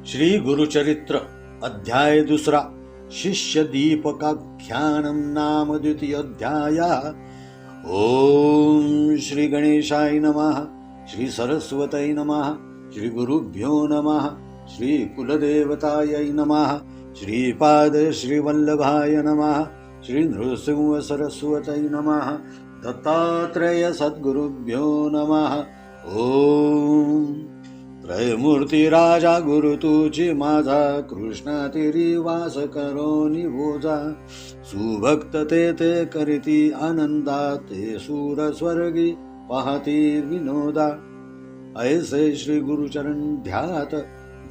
श्री गुरुचरित्र अध्याय दुसरा शिष्य दीपकाख्यानम नाम द्वितीयोऽध्याय। ओम श्री गणेशाय नमः, श्री सरस्वतये नमः, श्री गुरुभ्यो नमः, श्री कुलदेवतायै नमः, श्रीपाद श्रीवल्लभाय नमः, श्री नृसिंह सरस्वतये नमः, दत्तात्रेय सद्गुरुभ्यो नमः। ओम त्रयमूर्ती राजा गुरु तुझी माझा, कृष्णा तिरी वास करो निभोजा, सुभक्त ते करीती आनंदा, ते सूर स्वर्गी पाहती विनोदा। ऐसे श्री गुरुचरण ध्यात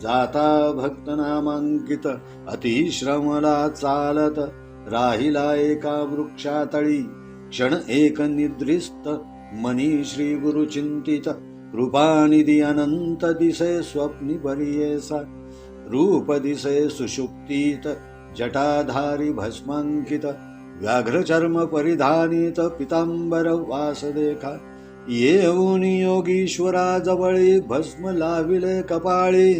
जाता भक्त नामांकित, अतिश्रमला चालत राहिला एका वृक्षातळी, क्षण एक निद्रिस्त मनी श्री गुरु चिंतित, कृपानिधी अनंत दिसे स्वप्नी परियेसा, रूप दिसे सुषुप्तीत जटाधारी भस्मांकित, व्याघ्र चर्म परिधानित पितांबर वास देखा, येऊन योगीश्वरा जवळी भस्म लाविले कपाळी,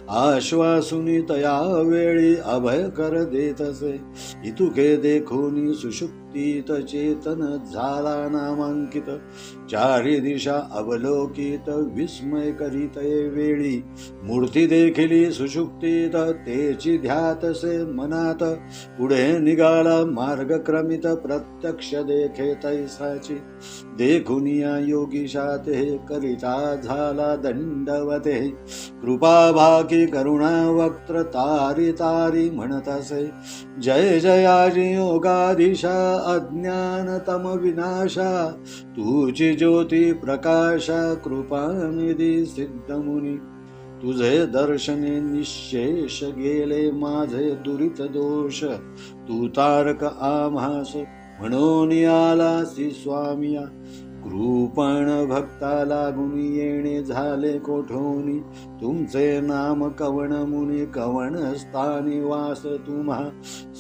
आश्वासुनी तया वेळी अभय कर देतसे, इतुके देखोनी सुषुप्तीत चेतन झाला नामांकित, चारी दिशा अवलोकित विस्मय करीत वेळी, मूर्ती देखिली सुषुप्तीत तेची ध्यातसे मनात, पुढे निघाला मार्ग क्रमित प्रत्यक्ष देखे तैसाची, देखुनिया योगीशा ते करिता झाला दंडवते, कृपा भाकी करुणा वक्त्र तारी तारी म्हणत असे, जय जयाजी योगाधीशा अज्ञान तम विनाशा, तुझी ज्योती प्रकाशा कृपानिधी सिद्धमुनी, तुझे दर्शने निशेष गेले माझे दुरित दोष, तू तारक आम्हास म्हणून आलासी स्वामिया, कृपण भक्ता लागून येणे झाले कोठोनी, तुमचे नाम कवण मुनी कवण स्थानी वास तुम्हा,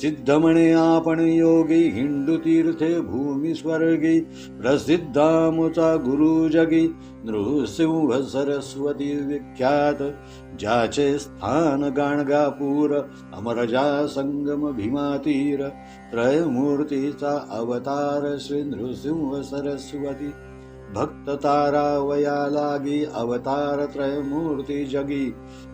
सिद्ध म्हणे आपण योगी हिंदू तीर्थे भूमी स्वर्गी, प्रसिद्धामुचा गुरु जगी नृसिंह सरस्वती विख्यात, ज्याचे स्थान गाणगापूर अमरजा संगम भीमातीर, त्रयमूर्तीचा अवतार श्री नृसिंह सरस्वती, भक्त तारावया लागी अवतार त्रयमूर्ती जगी,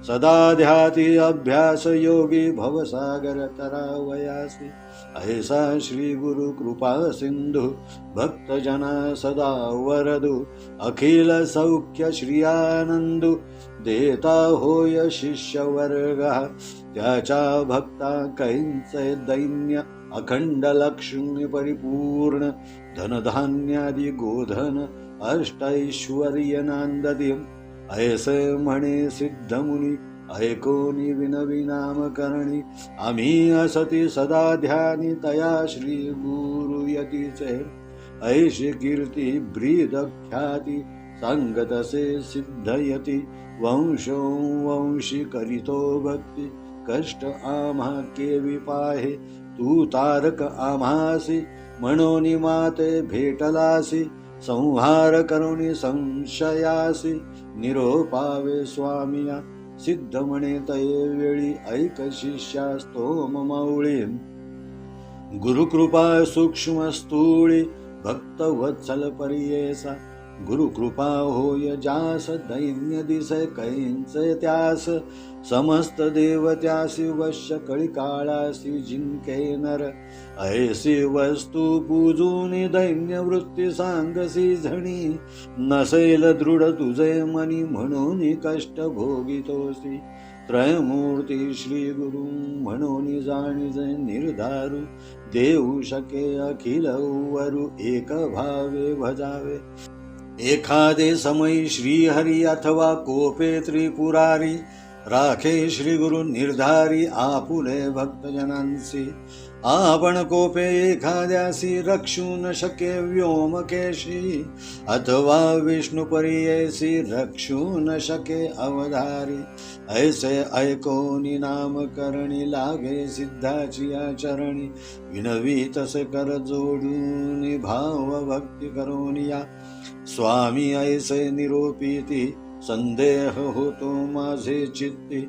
सदा ध्याती अभ्यास योगी भवसागर तरावयासी, ऐसा श्री गुरु कृपा सिंधु भक्त जना सदा वरदु, अखिल सौख्य श्रियानंदु देता होय शिष्य वर्गा, त्याच्या भक्ता कैंचे दैन्य अखंड लक्ष्मी परिपूर्ण, धनधान्यादी गोधन अष्टैश्वर्य नांदती, ऐसे म्हणे सिद्धमुनी ऐकोनी विनवी नाम करणी, आम्ही असती सदा ध्यानी तया श्री गुरु यतीचे, ऐशी कीर्ती ब्रीद ख्याती सांगतसे सिद्धयती, वंशी करीतो भक्ती कष्ट आम्हा केवी पाहे, तू तारक आम्हासी म्हणून माते भेटलासी, संहार करुणी संशयासी निरोपावे स्वामिया, सिद्ध म्हणे तये वेळी ऐक शिष्यास्तोम माऊळी, गुरुकृपा सूक्ष्म स्थूळी भक्त वत्सल परियेसा, गुरुकृपा होय जास दैन्य दिसे कैंचे त्यास, समस्त देव त्यासी वश्य कळी काळासी जिंके नर, ऐसी वस्तू पूजूनी दैन्य वृत्ती सांगसी झणी, नसेल दृढ तुझे मनी म्हणून कष्ट भोगितोसी, त्रयमूर्ती श्री गुरु म्हणून जाणीजे निर्धारू, देऊ शके अखिल वरु एक भावे भजावे, एखादे समयी श्रीहरी अथवा कोपे त्रिपुरारी, राखे श्री गुरु निर्धारी आपुले भक्तजनांसी, आपण कोपे एखाद्यासी रक्षू न शके व्योमकेशी, अथवा विष्णुपरियेसी रक्षू न शके अवधारी, ऐसे ऐकोनी नाम करणी लागे सिद्धाची आचरणी, विनवी तसे कर जोडून भाव भक्ती करोनिया, स्वामी ऐसे निरोपिती संदेह होतो माझे चित्ती,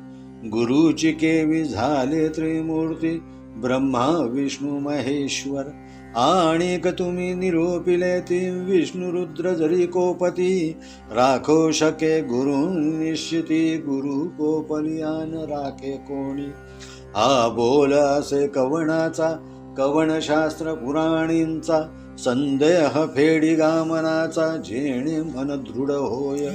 गुरुची केवी झाले त्रिमूर्ती ब्रह्मा विष्णू महेश्वर आणिक तुम्ही निरोपिले ती विष्णू रुद्र जरी कोपती राखो शके गुरु निश्चिती गुरु कोपलियान राखे कोणी हा बोल असे कवनाचा कवनशास्त्र पुराणींचा संदेह फेडी गामनाचा जेणे मन दृढ होय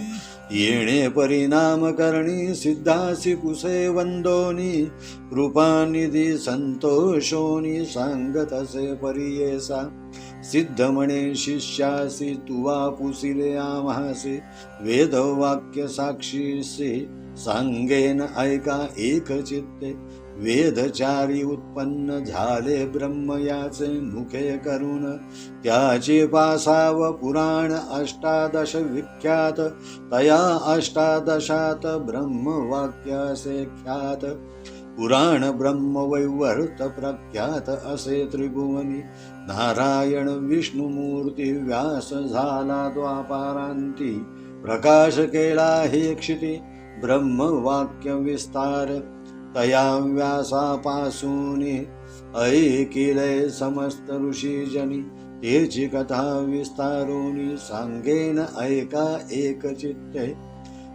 येणे परिणाम करणी सिद्धासी कुसे वंदोनी कृपानिधी संतोषोनी सांगत असे परियेसा सिद्ध म्हणे शिष्यासी तुवा पुसिले आम्हासे वेदवाक्य साक्षीसे सांगेन ऐका एक चित्ते वेदचारी उत्पन्न झाले ब्रह्म याचे मुखे करून त्याचे पासाव पुराण अष्टादश विख्यात तया अष्टादशात ब्रह्मवाक्यासे ख्यात पुराण ब्रह्मवैवर्त प्रख्यात असे त्रिभुवनी नारायण विष्णुमूर्ती व्यास झाला द्वापारांती प्रकाश केला हे क्षिती ब्रह्मवाक्य विस्तार तया व्यासापासून ऐकिले समस्त ऋषीजनी तेची कथा विस्तारोनी सांगेन ऐका एक चित्ते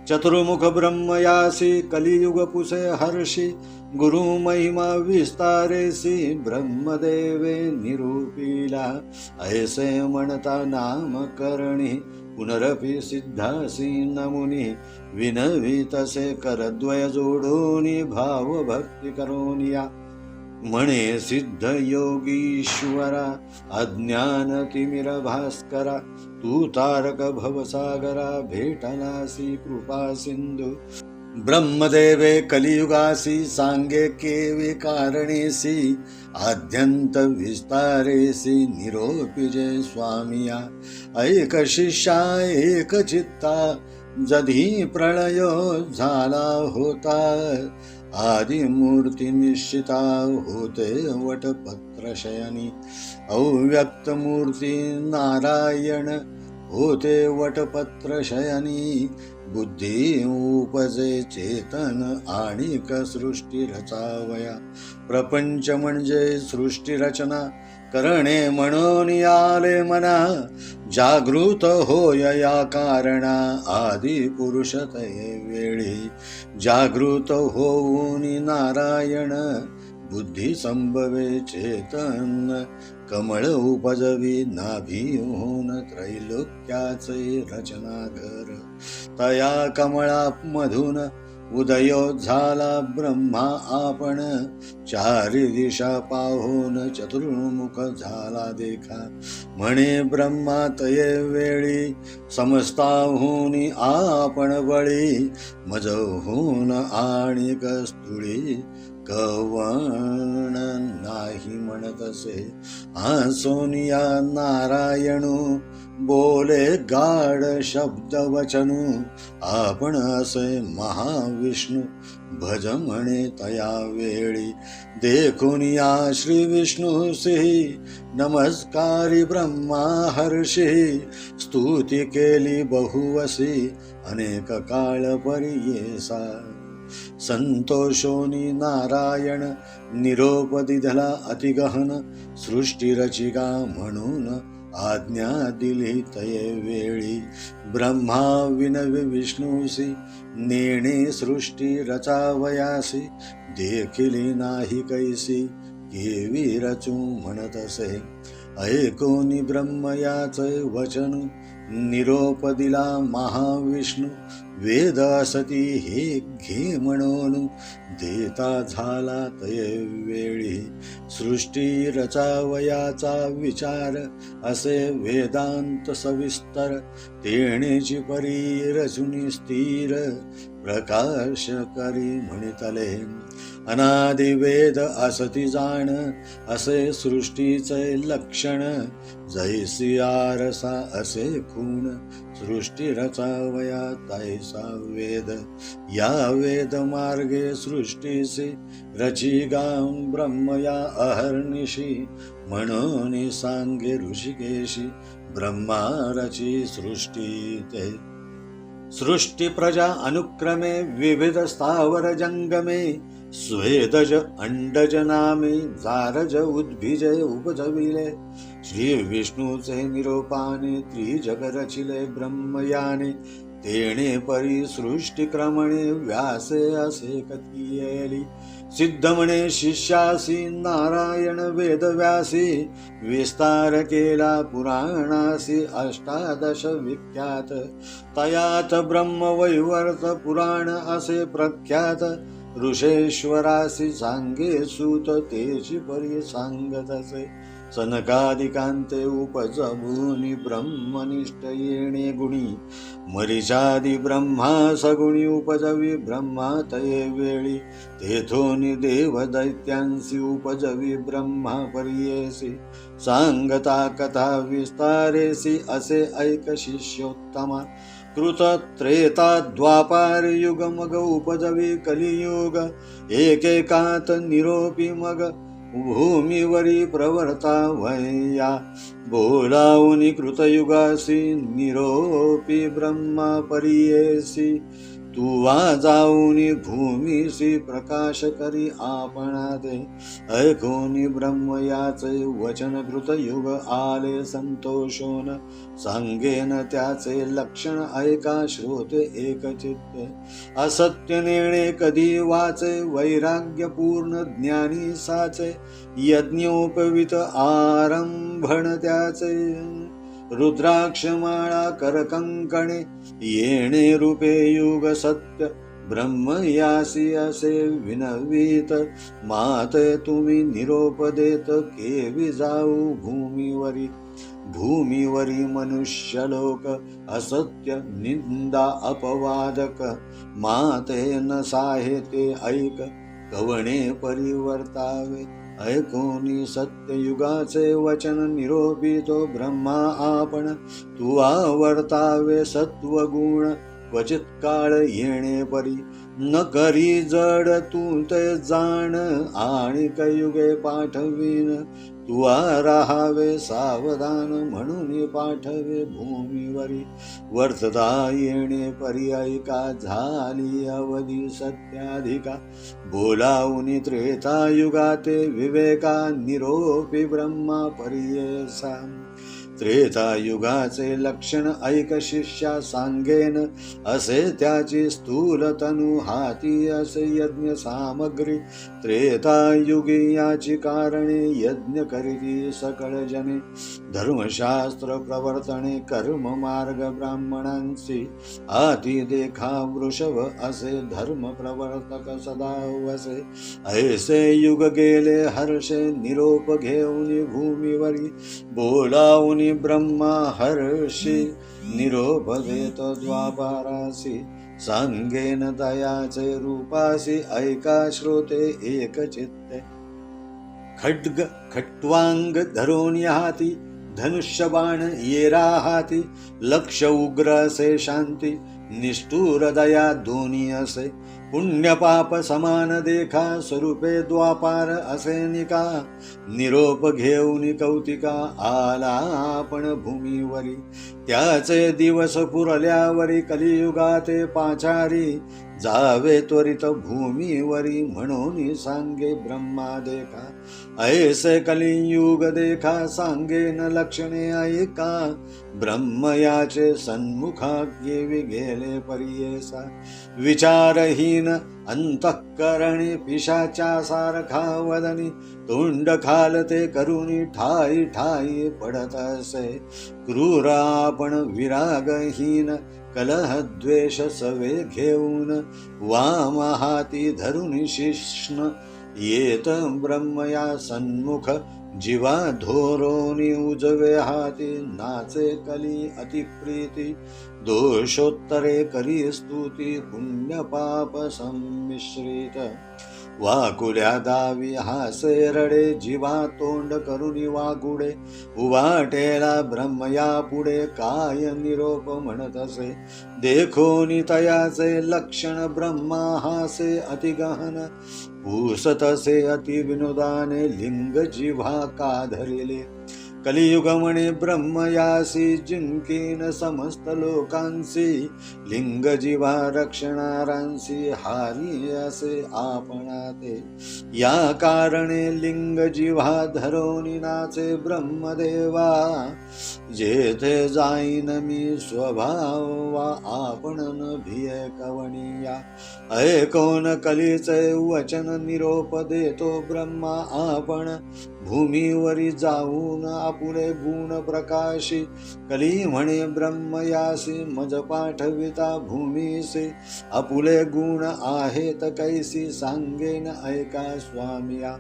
चतुर्मुख ब्रह्म यासी कलियुग पुसे हर्षी गुरु महिमा विस्तारेसी ब्रह्मदेवे निरूपिला ऐसे म्हणता नाम करणी पुनरपि सिद्धासी नमुनी विनवी तसे करद्वय जोडोनी भाव भक्ती करोनिया म्हणे सिद्ध योगीश्वरा अज्ञान तिमिर भास्करा तू तारक भवसागरा भेटलासी कृपा सिंधू ब्रह्मदेवे कलियुगासी सांगे केवे कारणेसी आद्यंत विस्तारेसी निरोपिजे स्वामिया ऐक शिष्या एक चित्ता जधी प्रलय झाला होता आदिमूर्ती निश्चिता होते वटपत्रशयनी अव्यक्त मूर्ती नारायण होते वटपत्रशयनी बुद्धी उपजे चेतन आणिक सृष्टी रचावया प्रपंच म्हणजे सृष्टी रचना करणे म्हणून आले मना जागृत होय या कारणा आदि पुरुष तये वेळी जागृत होऊन नारायण बुद्धी संभवे चेतन कमळ उपजवी नाभीहून त्रैलोक्याचे रचनाघर तया कमळामधून उदयो झाला ब्रह्मा आपण चारी दिशा पाहून चतुर्मुख झाला देखा म्हणे ब्रह्मा तये वेळी समस्ताहून आपण बळी मजहून आणि कस्तुळी कवण नाही म्हणत असे सोनिया नारायणू बोले गाढ शब्द वचनू आपण असे महाविष्णू भज म्हणे तया वेळी देखून या श्री विष्णूसी नमस्कारी ब्रह्मा हर्षी स्तुती केली बहुवसी अनेक काळ परियेसा संतोषोनी नारायण निरोप दिधला अतिगहन सृष्टी रचिका म्हणून आज्ञा दिली तये वेळी ब्रह्मा विनवी विष्णूसी नेणे सृष्टी रचावयासी देखिली नाही कैसी केवी रचू म्हणत असे ऐकोनी ब्रह्म याचे वचन निरोप दिला महाविष्णू वेद असती हे घे म्हणून देता झाला तये वेळी सृष्टी रचावयाचा विचार असे वेदांत सविस्तर तेणेची परी रचुनी स्थिर प्रकाश करी म्हणितले अनादि वेद असती जाण असे सृष्टीचे लक्षण जैसी आरसा असे खूण सृष्टी रचावया तैसा वेद या वेद मार्गे सृष्टीसी रचिगाम ब्रह्म या अहर्निशी म्हणून सांगे ऋषिकेशी ब्रह्मा रची सृष्टी ते सृष्टी प्रजा अनुक्रमे विविध स्थावर जंगमे स्वेदज अंडज नामे जारज उद्भिजे उपजविले श्री विष्णूचे निरोपाने त्रिजग रचिले ब्रह्मयाने तेणे परी सृष्टिक्रमणे व्यासे असे कथियेली सिद्ध म्हणे शिष्यासी नारायण वेदव्यासी विस्तार केला पुराणासी अष्टादश विख्यात तयात ब्रह्मवैवर्त पुराण असे प्रख्यात ऋषेश्वरासी सांगे सूत तेची परी सांगत असे सनकादिकांते उपजभूनी ब्रह्मनिष्ठ येणे गुणी मरीचादी ब्रह्मा सगुणी उपजवी ब्रह्मा तये वेळी तेथोनी देव दैत्यांसी उपजवी ब्रह्मा पर्येसी सांगता कथा विस्तारेसी असे ऐक शिष्योत्तमा कृत त्रेता द्वापार युग मग उपजवी कलियुग एकेकात निरोपी मग भूमीवरी प्रवर्ता वया बोलावुनी कृतयुगासी निरोपी ब्रह्मा परियेसी तुवा जाऊनी भूमीसी प्रकाश करी आपणाते ऐकोनी ब्रह्म याचे वचन कृतयुग आले संतोषोन सांगेन त्याचे लक्षण ऐका श्रोते एकचित्ते असत्य नेणे कधी वाचे वैराग्य पूर्ण ज्ञानी साचे यज्ञोपवित आरंभण त्याचे रुद्राक्षमाळा करकंकणे येणे रूपे युग सत्य ब्रह्म यासी असे विनवीत माते तुम्ही निरोप देत केवी जाऊ भूमीवरी मनुष्यलोक असत्य निंदा अपवादक माते न साहेते ऐक कवणे परिवर्तावे ऐकोनी सत्ययुगाचे वचन निरोपितो ब्रह्मा आपण तू आवर्तावे सत्वगुण क्वचित काळ येणे परी न करी जड तू ते जाण आणि कयुगे पाठवीन तू राहावे सावधान म्हणून पाठवे भूमीवरी वर्तता येणे परी ऐका झाली अवधी सत्याधिका बोलावुनी त्रेतायुगाते विवेका निरोपी ब्रह्मा पर्येसा त्रेतायुगाचे लक्षण ऐक शिष्या सांगेन असे त्याची स्थूल तनु हाती असे यज्ञ सामग्री त्रेतायुगी याची कारणे यज्ञ करीती सकळ जने धर्मशास्त्र प्रवर्तने कर्म मार्ग ब्राह्मणांसी हाती देखा वृषभ असे धर्म प्रवर्तक सदा वसे ऐसे युग गेले हर्षे निरोप घेऊनी भूमीवरी बोलावुनी ब्रह्मा हर्षी निरोप देत द्वापारासी सांगेन दयाचे रूपासी ऐका श्रोते एकचित्ते खड्ग खट्वांग धरून हाती धनुष्य बाण येरा हाती लक्ष उग्र असे शांती निष्ठुर दया दोन्ही असे पुण्य पाप समान देखा स्वरूपे द्वापार असे निका निरोप घेऊन कौतिका आला आपण भूमीवरी त्याचे दिवस पुरल्यावरी कलियुगाते पाचारी जावे त्वरित भूमीवरी म्हणून सांगे ब्रह्मा देखा ऐसे कलियुग देखा सांगेन लक्षणे ऐका ब्रह्म याचे सन्मुखा गेवी गेले पर्येसा विचारहीन अंतःकरणी पिशाच्या सारखा वदनी तोंड खालते करुणी ठाई ठाई पडत असे क्रूर आपण विरागहीन कलह द्वेष सवे घेऊन वाम हाती धरून शिष्ण येत ब्रह्म या सन्मुख जीवा धोरोनी उजवे हाती नाचे कली अतिप्रीती दोषोत्तरे करी स्तुती पुण्य पाप संमिश्रित वाकुल्या दावी हासे रडे जीवा तोंड करुणी वागुडे उवाटेला ब्रह्मया पुढे काय निरोप म्हणत असे देखोनी तयाचे लक्षण ब्रह्मा हासे अतिगहन पूसत असे अति विनोदाने लिंग जिव्हा का धरिले कलियुग म्हणे ब्रह्म यासी जिंकीन समस्त लोकांसी लिंग जीवा रक्षणारांसी हारी असे आपणा ते या कारणे लिंग जीवा धरोनी नाचे ब्रह्मदेवा जेथे जाईन मी स्वभाव आपण न भिय कवणिया ऐकोन कलीचे वचन निरोप देतो ब्रह्मा आपण भूमीवरी जाऊन आपुले गुण प्रकाशी कली म्हणे ब्रह्म यासी मज पाठविता भूमीसी आपुले गुण आहेत कैसी सांगेन ऐका स्वामिया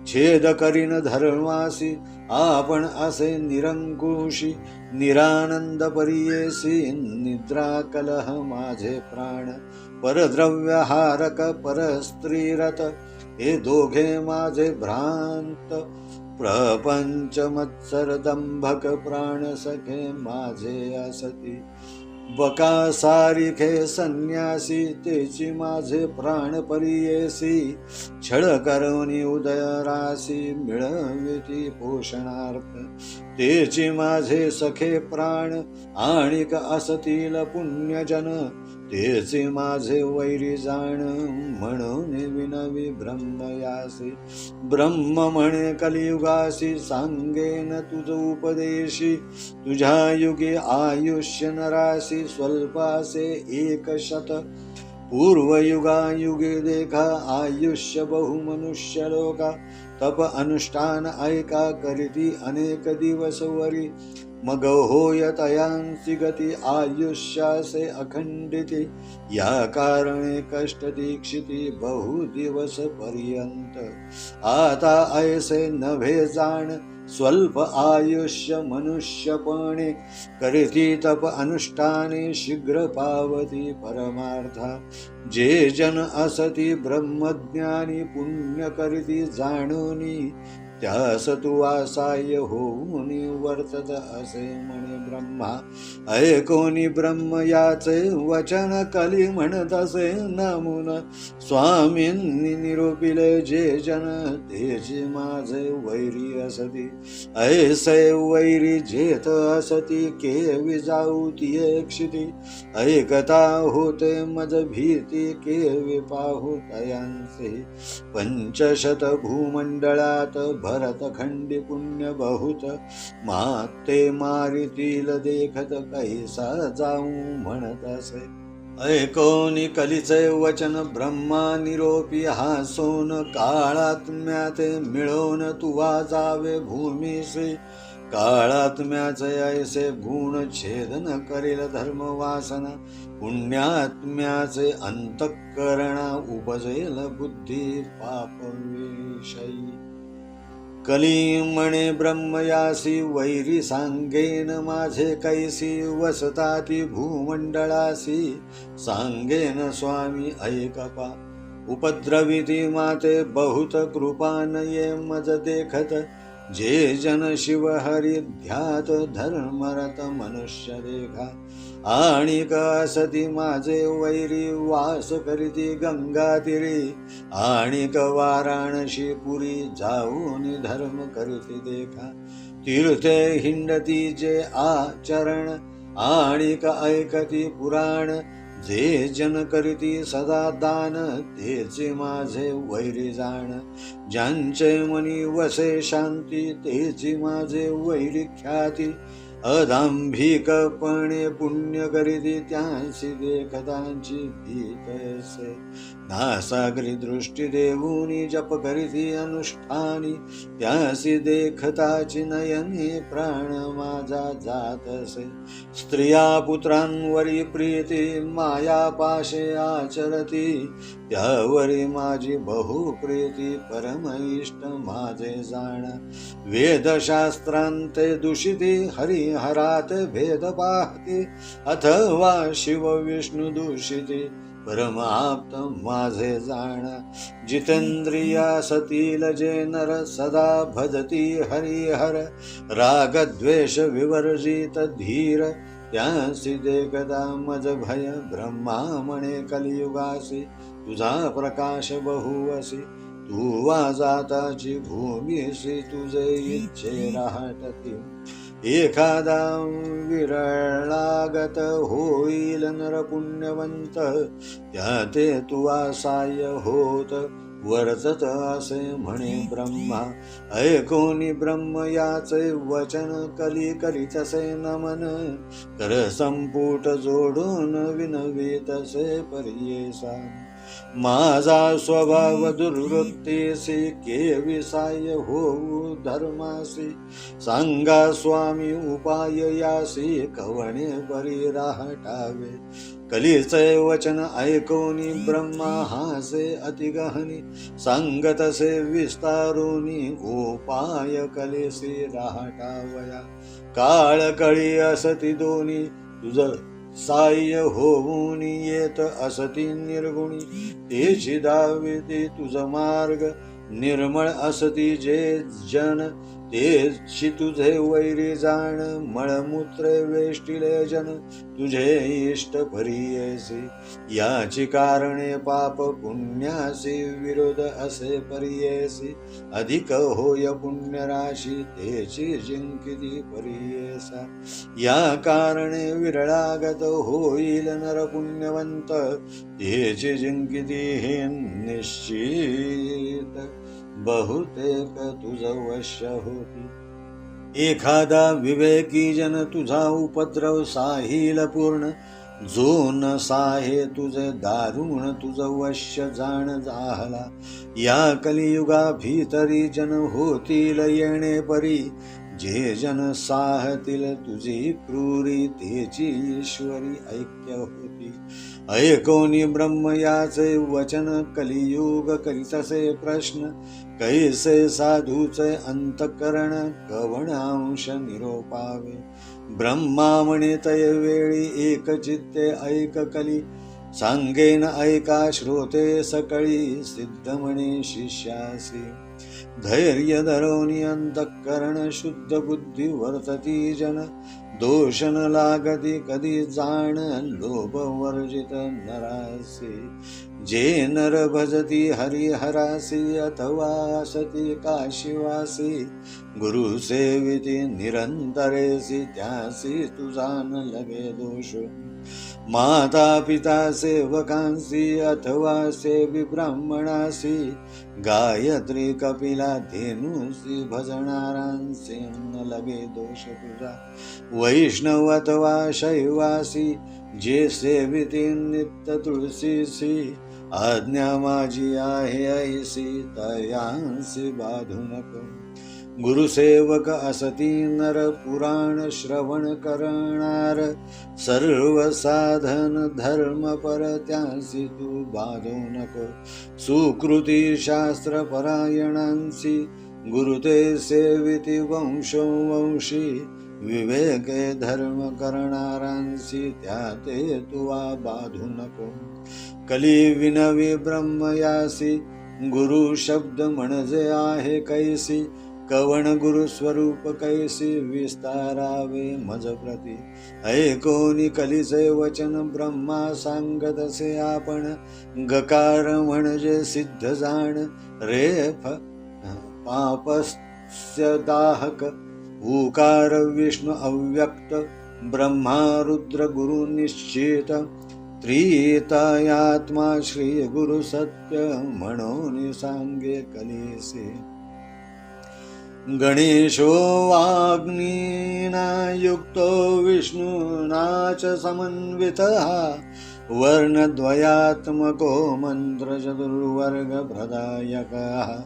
छेद करीन धर्मासी आपण असे निरंकुशी निरानंद परियेसी निद्रा कलह माझे प्राण परद्रव्य हारक परस्त्रीरत हे दोघे माझे भ्रांत प्रपंच मत्सर दंभक प्राण सखे माझे असती बका सारिखे संन्यासी तेची माझे प्राण परियेसी छळ करोनी उदयरासी मिळविती पोषणार्थ तेची माझे सखे प्राण आणिक असतील पुण्यजन तेचे माझे वैरी जाण म्हणून विनवी ब्रह्मयासी ब्रह्म म्हणे कलियुगासी सांगेन तुझ उपदेशी तुझ्या युगे आयुष्य नरासी स्वल्पासे 100 पूर्वयुगायुगे देखा आयुष्य बहु मनुष्य लोका तप अनुष्ठान ऐका करीती अनेक दिवस वरी मग होय तयांसी गती आयुष्यासे अखंडिती या कारणे कष्ट दीक्षिती बहु दिवस पर्यंत आता ऐसे नभे जाण स्वल्प आयुष्य मनुष्यपणे करीती तप अनुष्ठाने शीघ्र पावती परमार्था जे जन असती ब्रह्मज्ञानी पुण्य करीती जाणोनी त्यास तू आसाय होऊन वर्तत असे म्हणे ब्रह्मा ऐकोनी ब्रह्म याचे वचन कली म्हणत असे नमुन स्वामींनी निरोपिले जे जन तेचे माझे वैरी असती ऐसे वैरी जेथ असती केवी जाऊ ती क्षिती ऐकता होते मज भीती केवी पाहू तयांसे 500 भूमंडळात भरतखंडी पुण्य बहुत माते मारितील देखत कैसा जाऊ म्हणत असे ऐकोनी कलीचे वचन ब्रह्मा निरोपी हासोन काळात्म्याते मिळवून तुवा जावे भूमीसे काळात्म्याचे ऐसे गुण छेदन करेल धर्म वासना पुण्यात्म्याचे अंतःकरणा उपजेल बुद्धी पाप विषयी कली म्हणे ब्रह्मयासी वैरी सांगेन माझे कैसी वसताती भूमंडळासी सांगेन स्वामी ऐकपा उपद्रविती माते बहुत कृपानये मज देखत जे जन शिव हरी ध्यात धर्मरत मनुष्य देखा आणिक असती माझे वैरी वास करीती गंगा तीरी आणिक वाराणसी पुरी जाऊन धर्म करीती देखा तीर्थे हिंडती जे आचरण आणिक ऐकती पुराण जे जन करीती सदा दान तेचे माझे वैरी जाण ज्यांचे मनी वसे शांती तेची माझे वैरी ख्याती अदांभिकपणे पुण्य करीती त्यांची देखतांची भीतसे नासागरी दृष्टी देऊनी जप करीती अनुष्ठानी त्यासी देखताची नयनी प्राण माझा जातसे स्त्रिया पुत्रांवरी प्रीती माया पाशे आचरती त्यावरी माझी बहुप्रीती परम इष्ट माझे जाण वेदशास्त्रांते दूषिती हरिहरात भेद पाहती अथवा शिव विष्णू दूषिती परमाप्त माझे जाण जितेंद्रिया सतील जे नर सदा भजती हरिहर रागद्वेष विवर्जित धीर त्यांसी देखता मज भय ब्रह्मा म्हणे कलियुगासी तुझा प्रकाश बहु असी तू वा जाताची भूमीसी तुझे इच्छे राहटती. एखादा विरळागत होईल नरपुण्यवंत, त्याते तुवा साय होत वर्तत असे म्हणे ब्रह्मा. ऐकोनी ब्रह्म याचे वचन कली करीतसे नमन, कर संपुट जोडून विनवीतसे परियेसा. माझा स्वभाव दुर्वृत्तीसी केवी साय होऊ धर्मासी. सांगा स्वामी उपाय यासी कवणे परी राहटावे. कलीचे वचन ऐकोनी ब्रह्मा हासे अतिगहनी, सांगतसे विस्तारुनी उपाय कलेसी राहटावया. काळ कळी असती दोनी तुझ साह्य होऊन येत असती निर्गुणी. तेची दाविती तुझ मार्ग निर्मळ असती जे जन, तेची तुझे वैरी जाण मळमूत्रे वेष्टिले जन. तुझे इष्ट परियेसी याची कारणे पाप पुण्यासी विरोध असे परियेसी. अधिक होय पुण्यराशी तेची जिंकिती परियेसा. या कारणे विरळागत होईल नरपुण्यवंत, तेची जिंकिती हे निश्चित. बहुतेक तुझ वश्य होती. एखादा विवेकी जन तुझा उपद्रव साहील पूर्ण, जो न साहे तुझे दारुण तुझ वश्य जाण झाला. या कलियुगा भीतरी जन होतील येणे परी, जे जन साहतील तुझी क्रूरी तेची ईश्वरी ऐक्य होती. ऐकोनी ब्रह्म याचे वचन कलियुग करीतसे प्रश्न, कैसे साधूचे अंतकरण कवणांश निरोपावे. ब्रह्मा म्हणे तय वेळी एक चित्ते ऐक कली, सांगेन ऐका श्रोते सकळी. सिद्ध म्हणे शिष्यासी धैर्य धरोनी अंतकरण शुद्ध बुद्धी वर्तती जन. दोष न लागती कधी जाण लोभ वर्जित नरासी. जे नर भजती हरिहरासी अथवा असती काशीवासी. गुरु सेविती निरंतरेसी त्यासी तुझा न लगे दोष. माता पिता सेवकांसी अथवा सेवी ब्राह्मणासी. गायत्री कपिला धेनुसी भजणारांसी न लगे दोष तुझा. वैष्णव अथवा शैवासी जे सेविती नित्य तुळशीसी. आज्ञा माझी आहे ऐसी तयांसी बाधू नको. गुरुसेवक असती नर पुराण श्रवण करणार. सर्व साधन धर्म पर त्यांसी तू बाधू नको. सुकृती शास्त्र परायणांसी गुरुते सेविती वंशोवंशी. विवेके धर्म करणारांसी त्याते तुवा बाधू नको. कली विनवी ब्रह्म यासी गुरु शब्द म्हणजे आहे कैसी. कवण गुरु स्वरूप कैसी विस्तारावे मज प्रती. ऐकोनी कलीचे वचन ब्रह्मा सांगतसे आपण. गकार म्हणजे सिद्ध जाण रेफ पापस्य दाहक. उकार विष्णू अव्यक्त ब्रह्मा रुद्र गुरु निश्चित. त्रितायात्मा श्री गुरु सत्य म्हणून सांगे कलेसे. गणेशो वाग्नीना युक्तो विष्णुना च समन्वितः. वर्णद्वयात्मको मंत्र चतुर्वर्ग प्रदायकः.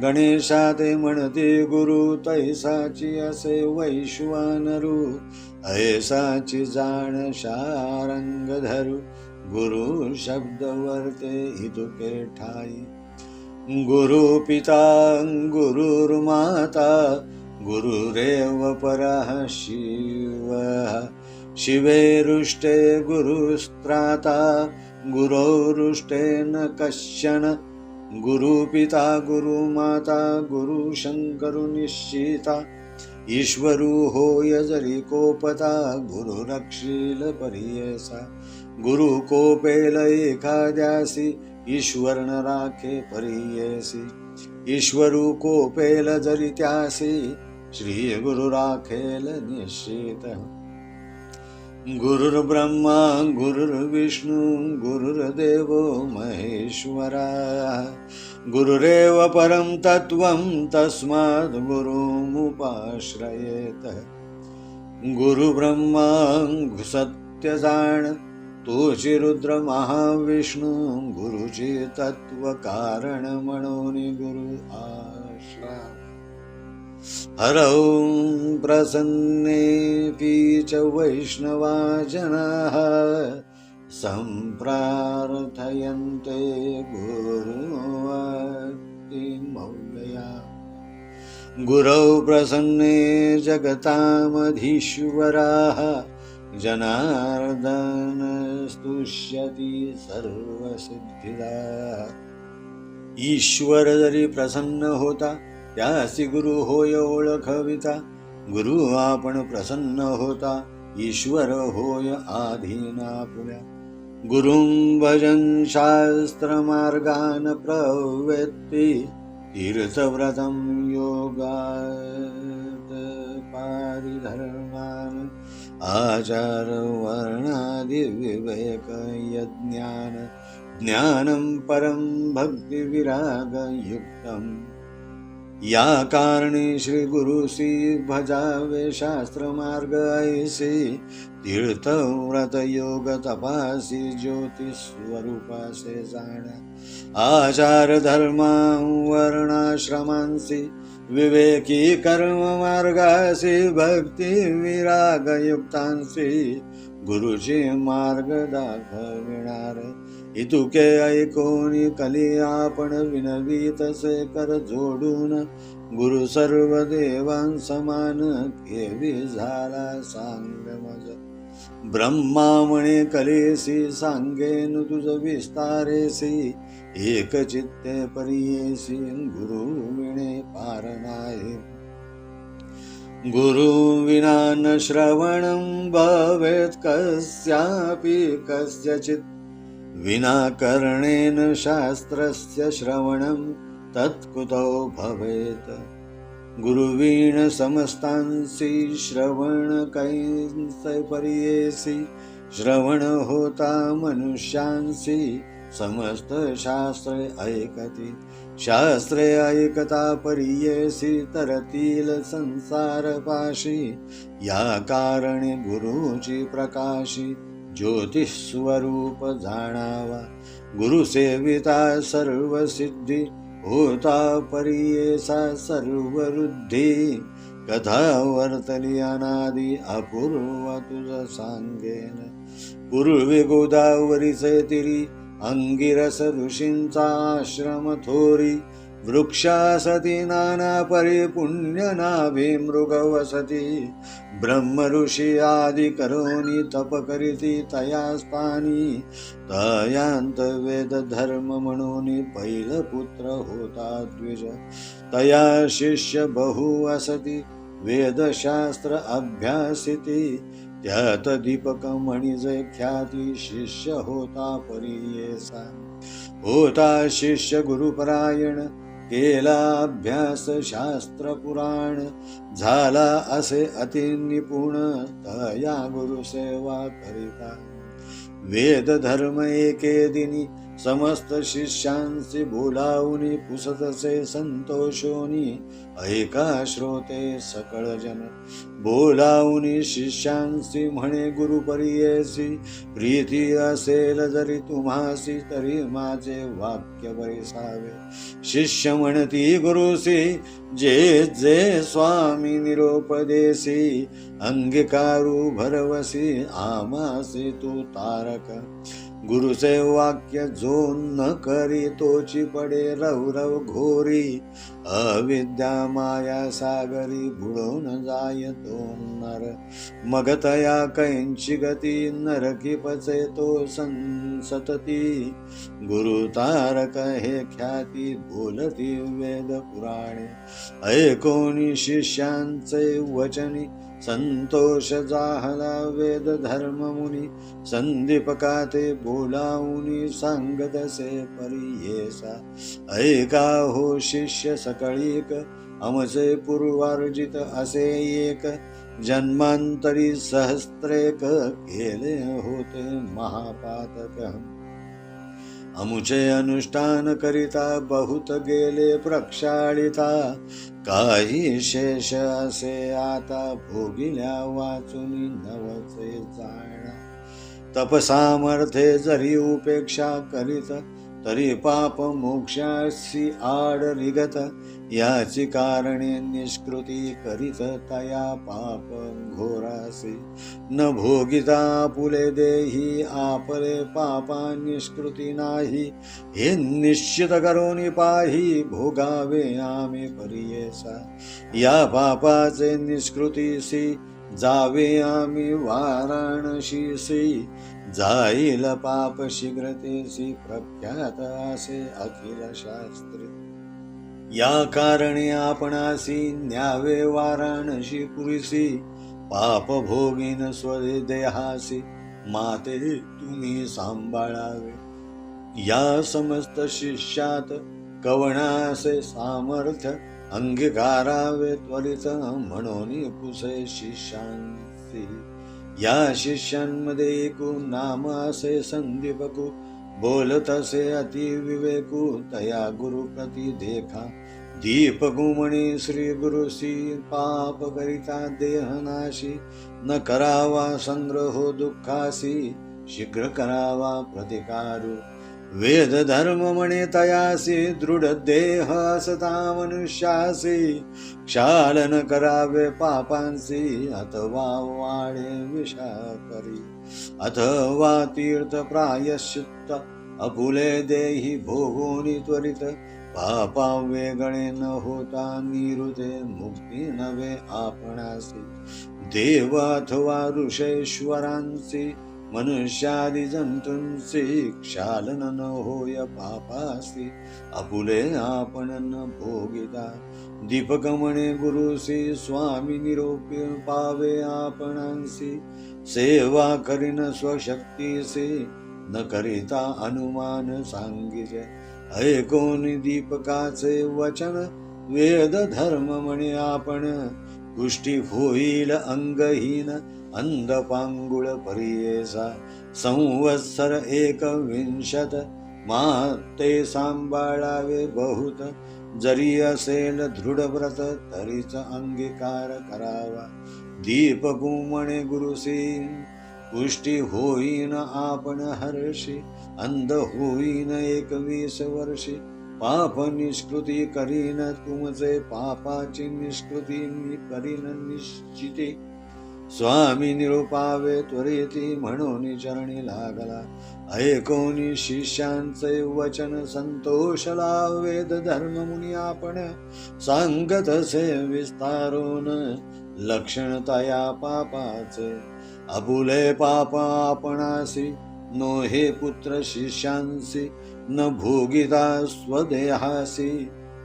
गणेशाते म्हणते गुरु तैसाची असे वैश्वानरू. ऐसाची जाण शारंग धरू. गुरु शब्द वर्ते इतुके ठाई. गुरु पिता गुरुर्माता गुरुरेव परः शिवः. शिवेरुष्टे गुरुस्त्राता गुरोरुष्टेन कश्चन. गुरुपिता गुरुमाता गुरुशङ्करो निश्चिता. ईश्वरू होय जरी कोपता गुरु रक्षील परियेसा गुरु कोपेल एखाद्यासी ईश्वर न राखे परियेसी ईश्वरू कोपेल जरी त्यासी श्री गुरु राखेल निश्चित गुरुर्ब्रह्मा गुरुर्विष्णू गुरुर्देव महेश्वरा गुरुरेव परं तत्त्वं तस्माद् गुरुमुपाश्रयेत गुरुब्रह्मा सत्य जाण तोची रुद्र महाविष्णू गुरुची तत्व कारण म्हणून गुरु आश्रा हरौ प्रसन्नेऽपि च वैष्णवा जनाः सम्प्रार्थयन्ते गुरुभक्तिमव्यया गुरौ प्रसन्ने जगतामधीश्वराः जनार्दन स्तुष्यति सर्वसिद्धिदाः ईश्वर जरी प्रसन्न होता त्यासी गुरु होय ओळखविता गुरु आपण प्रसन्न होता ईश्वर होय आधीना पुल्या गुरुं भजन शास्त्र मार्गान प्रवेत्ती तीर्थव्रतं योगात पारिधर्मान आचार वर्णादि विवेक यज्ञान ज्ञानं परं भक्ति विराग युक्तम् या कारणे श्री गुरुसी भजावे शास्त्र मार्ग ऐसी तीर्थ व्रत योग तपासी ज्योति स्वरूपासे जाणा आचार धर्मा वर्णाश्रमांसी विवेकी कर्म मार्गासी भक्ती विराग युक्तांसी गुरुचे मार्ग दाखविणार इतुके ऐकोनी कली आपण विनवीतसे कर जोडून गुरु सर्व देवां समान केवी झाला सांग मज ब्रह्मा म्हणे कलेसी सांगेन तुझ विस्तारेसी एक चित्ते परियेसी गुरु विणे पार नाही गुरु विना न श्रवणं भवेत् कस्यापि कस्यचित् विना कर्णेन शास्त्रस्य श्रवणं तत्कुतो भवेत् गुरुवीण समस्तांसी श्रवण कैंसे परियेसी श्रवण होता मनुष्यांसी समस्त शास्त्रे ऐकती शास्त्रे ऐकता परियेसी तरतील संसार पाशी या कारणे गुरुची प्रकाशी ज्योतिष स्वरूप जाणावा गुरु सेविता सर्व सिद्धी होता परियेसा सर्व वृद्धी कथा वर्तली अनादि अपूर्व तुझ सांगेन पूर्वी गोदावरीचे तिरी अंगिरस ऋषींचा आश्रम थोरी वृक्षासती नाना परी पुण्य नाभी मृग वसती ब्रह्म ऋषी आदि करोनी तप करीती तया स्थानी तयांत वेद धर्म म्हणून पैल पुत्र होता द्विज तया शिष्य बहु असती वेदशास्त्र अभ्यासिती त्यात दीपक मणिजे ख्याती शिष्य होता परियेसा होता शिष्य गुरुपरायण केला अभ्यास शास्त्र पुराण झाला असे अति निपुण तया गुरुसेवा करिता वेद धर्म एके दिनी समस्त शिष्यांसी बोलावूनी पुसतसे संतोषोनी ऐका श्रोते सकळ जन बोलावूनी शिष्यांसी म्हणे गुरुपरियेसी प्रीती असेल जरी तुम्हासी तरी माझे वाक्य बरेसावे शिष्य म्हणती गुरुसी जे जे स्वामी निरोपदेसी अंगीकारू भरवसी आमासी तू तारक गुरुचे वाक्य जो न करी तोची पडे रवरव घोरी अविद्या माया सागरी बुडून जाय तो नर मग तया कैंची गती नरकी पचे तो संसतती गुरु तारक हे ख्याती बोलती वेद पुराणे ऐकोनी शिष्यांचे वचनी संतोष जाहला वेद धर्म मुनी संदीपकाते बोलावुनी सांगतसे परियेसा ऐका हो शिष्य सकळीक अमचे पूर्वार्जित असे एक जन्मांतरी सहस्त्रेक केले होते महापातक अमुचे अनुष्ठान करिता बहुत गेले प्रक्षाळिता काही शेष असे आता भोगिल्या वाचुनी नवचे जाणा तपसामर्थे जरी उपेक्षा करीत तरी पाप मोक्षासी आड निगत याची कारणे निष्कृती करीत तया पाप घोरासी न भोगिता पुले देही आपले पापा निष्कृती नाही हे निश्चित करोनी पाही भोगावे आम्ही परियेसा या पापाचे निष्कृतीसी जावे आम्ही वाराणसीसी जाईल पाप शीघ्रतेसी प्रख्यात असे अखिल शास्त्री या कारणे आपणासी न्यावे वाराणसी पुरीसी पाप भोगीन स्वदेहासी माते तुम्ही सांभाळावे या समस्त शिष्यात कवणासे सामर्थ्य अंगीकारावे त्वरित म्हणून पुसे शिष्यांसी या शिष्यांमध्ये एकू नाम असे संदीपकू बोलत असे अति विवेकू तया गुरु प्रति देखा दीपकू म्हणे श्री गुरुसी पाप करिता देहनाशी न करावा संग्रहो दुःखासी शीघ्र करावा प्रतिकारू वेद धर्म म्हणे तयासी दृढ देह असता मनुष्यासी क्षालन करावे पापांसी अथवा वाढे विषाकरी अथवा तीर्थ प्रायश्चित्त अपुले देही भोगोनी त्वरित पापा वेगळे न होता निरुते मुक्ती नवे आपणासी देव अथवा ऋषेश्वरांसी मनुष्यादि जंतूंसी क्षालन न होय पापासी अपुले आपण न भोगिता दीपक म्हणे गुरुसी स्वामी निरोपी पावे आपणांसी सेवा करीन स्वशक्तीसी न करिता अनुमान सांगिजे ऐकोनी दीपकाचे वचन वेद धर्म म्हणे आपण पुष्टी होईल अंगहीन अंधपांगुळ परियेसा संवत्सर 21 माते सांभाळावे बहुत जरी असेल दृढ व्रत तरीच अंगीकार करावा दीपकू म्हणे गुरुसी पुष्टी होईन आपण हर्षी अंध होईन 21 वर्षी पाप निष्कृती करीन तुमचे पापाची निष्कृती मी करीन निश्चिती स्वामी निरूपावे त्वरिती म्हणून चरणी लागला ऐकोनी शिष्यांचे वचन संतोषला वेद धर्म मुनी आपण सांगत असे विस्तारून लक्षण तया पापाचे अपुले पाप आपणासी नो हे पुत्र शिष्यांसी न भोगिता स्वदेहासी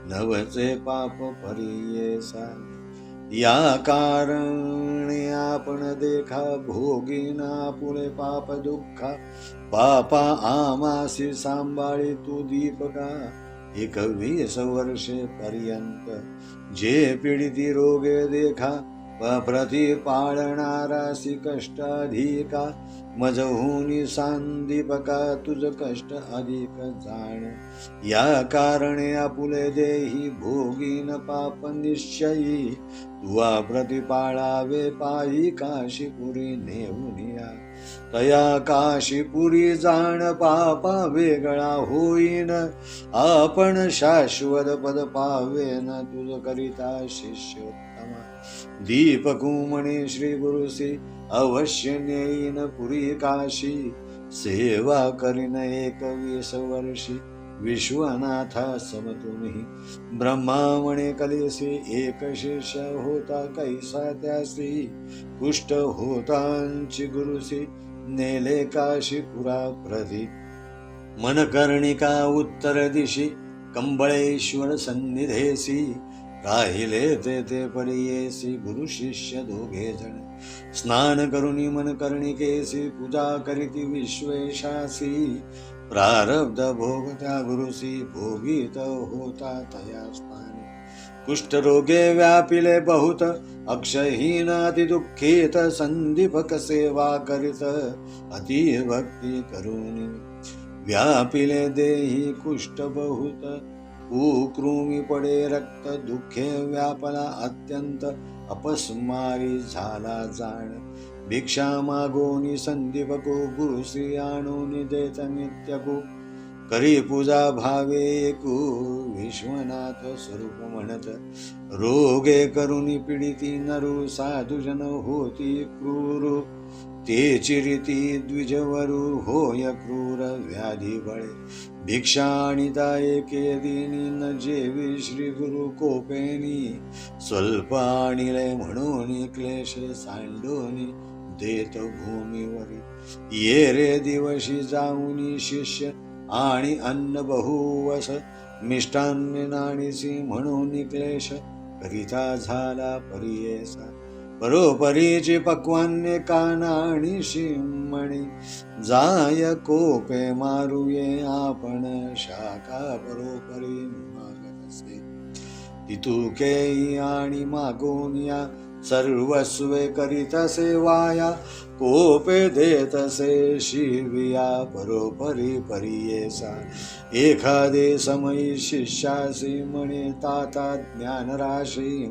नवचे पाप परियेसा या कारणे आपण देखा भोगिना पुढे पाप दुःखा पापा आमासी सांभाळी तू दीपका 21 वर्षे पर्यंत जे पीडिती रोगे देखा प्रति पाळणारासी कष्ट अधिका मजहुनी सांदीपका तुझ कष्ट अधिक जाण या कारणे आपुले देही भोगीन पाप निश्चयी तुवा प्रतिपाळावे पायी काशीपुरी नेऊनिया तया काशीपुरी जाण पापा वेगळा होईन आपण शाश्वत पद पावेन तुझ करिता शिष्योत्तमा दीपकू म्हणे श्री गुरुसी अवश्य नेईन पुरी काशी सेवा करीन 21 वर्षी विश्वनाथा समतुनी ब्रह्मा म्हणे कलेसी एक शिष्य होता कैसा त्यासी कुष्ठ होतांची गुरुसी नेले काशीपुरा प्रधी मनकर्णिका उत्तर दिशी कंबळेश्वर सन्निधेसी राहिले ते परियेसी गुरु शिष्य दोघे जण स्नान करुणी मनकर्णिकेसी पूजा करीती विश्वेशासी प्रारब्ध भोग त्या गुरुसी भोगीत होता तया स्थानी कुष्ठरोगे व्यापिले बहुत अक्षहीन अति दुःखित संदीपक सेवा करीत अति भक्ती करुणी व्यापिले देही कुष्ठ बहुत कुकृमी पडे रक्त दुःखे व्यापला अत्यंत अपस्मारी झाला जाण भिक्षा मागोनी संदीपको गुरुश्री आणून देत नित्यको करी पूजा भावे एकू विश्वनाथ स्वरूप म्हणत रोगे करुणी पीडिती नरू साधुजन होती क्रूर ते चिरिती द्विजवरू होय क्रूर व्याधी बळे भिक्षा आणिता एके दिनी न जेवी श्री गुरु कोपेनी स्वल्प आणिले म्हणून क्लेश सांडोनी देत भूमीवरी ये रे दिवशी जाऊनी शिष्य आणि अन्न बहुवस मिष्टान्न नाणीसी म्हणून क्लेश करिता झाला परियेसा परोपरीची पक्वान्य कानाणीशी म्हणे जाय कोपे मारूये आपण शाखा परोपरी मागत असे तितुके आणि मागोनिया सर्वस्वे करीतसे वाया कोपे देतसे शिविया परोपरी परियेसा एखादे समयी शिष्यासी म्हणे ताता ज्ञानराशी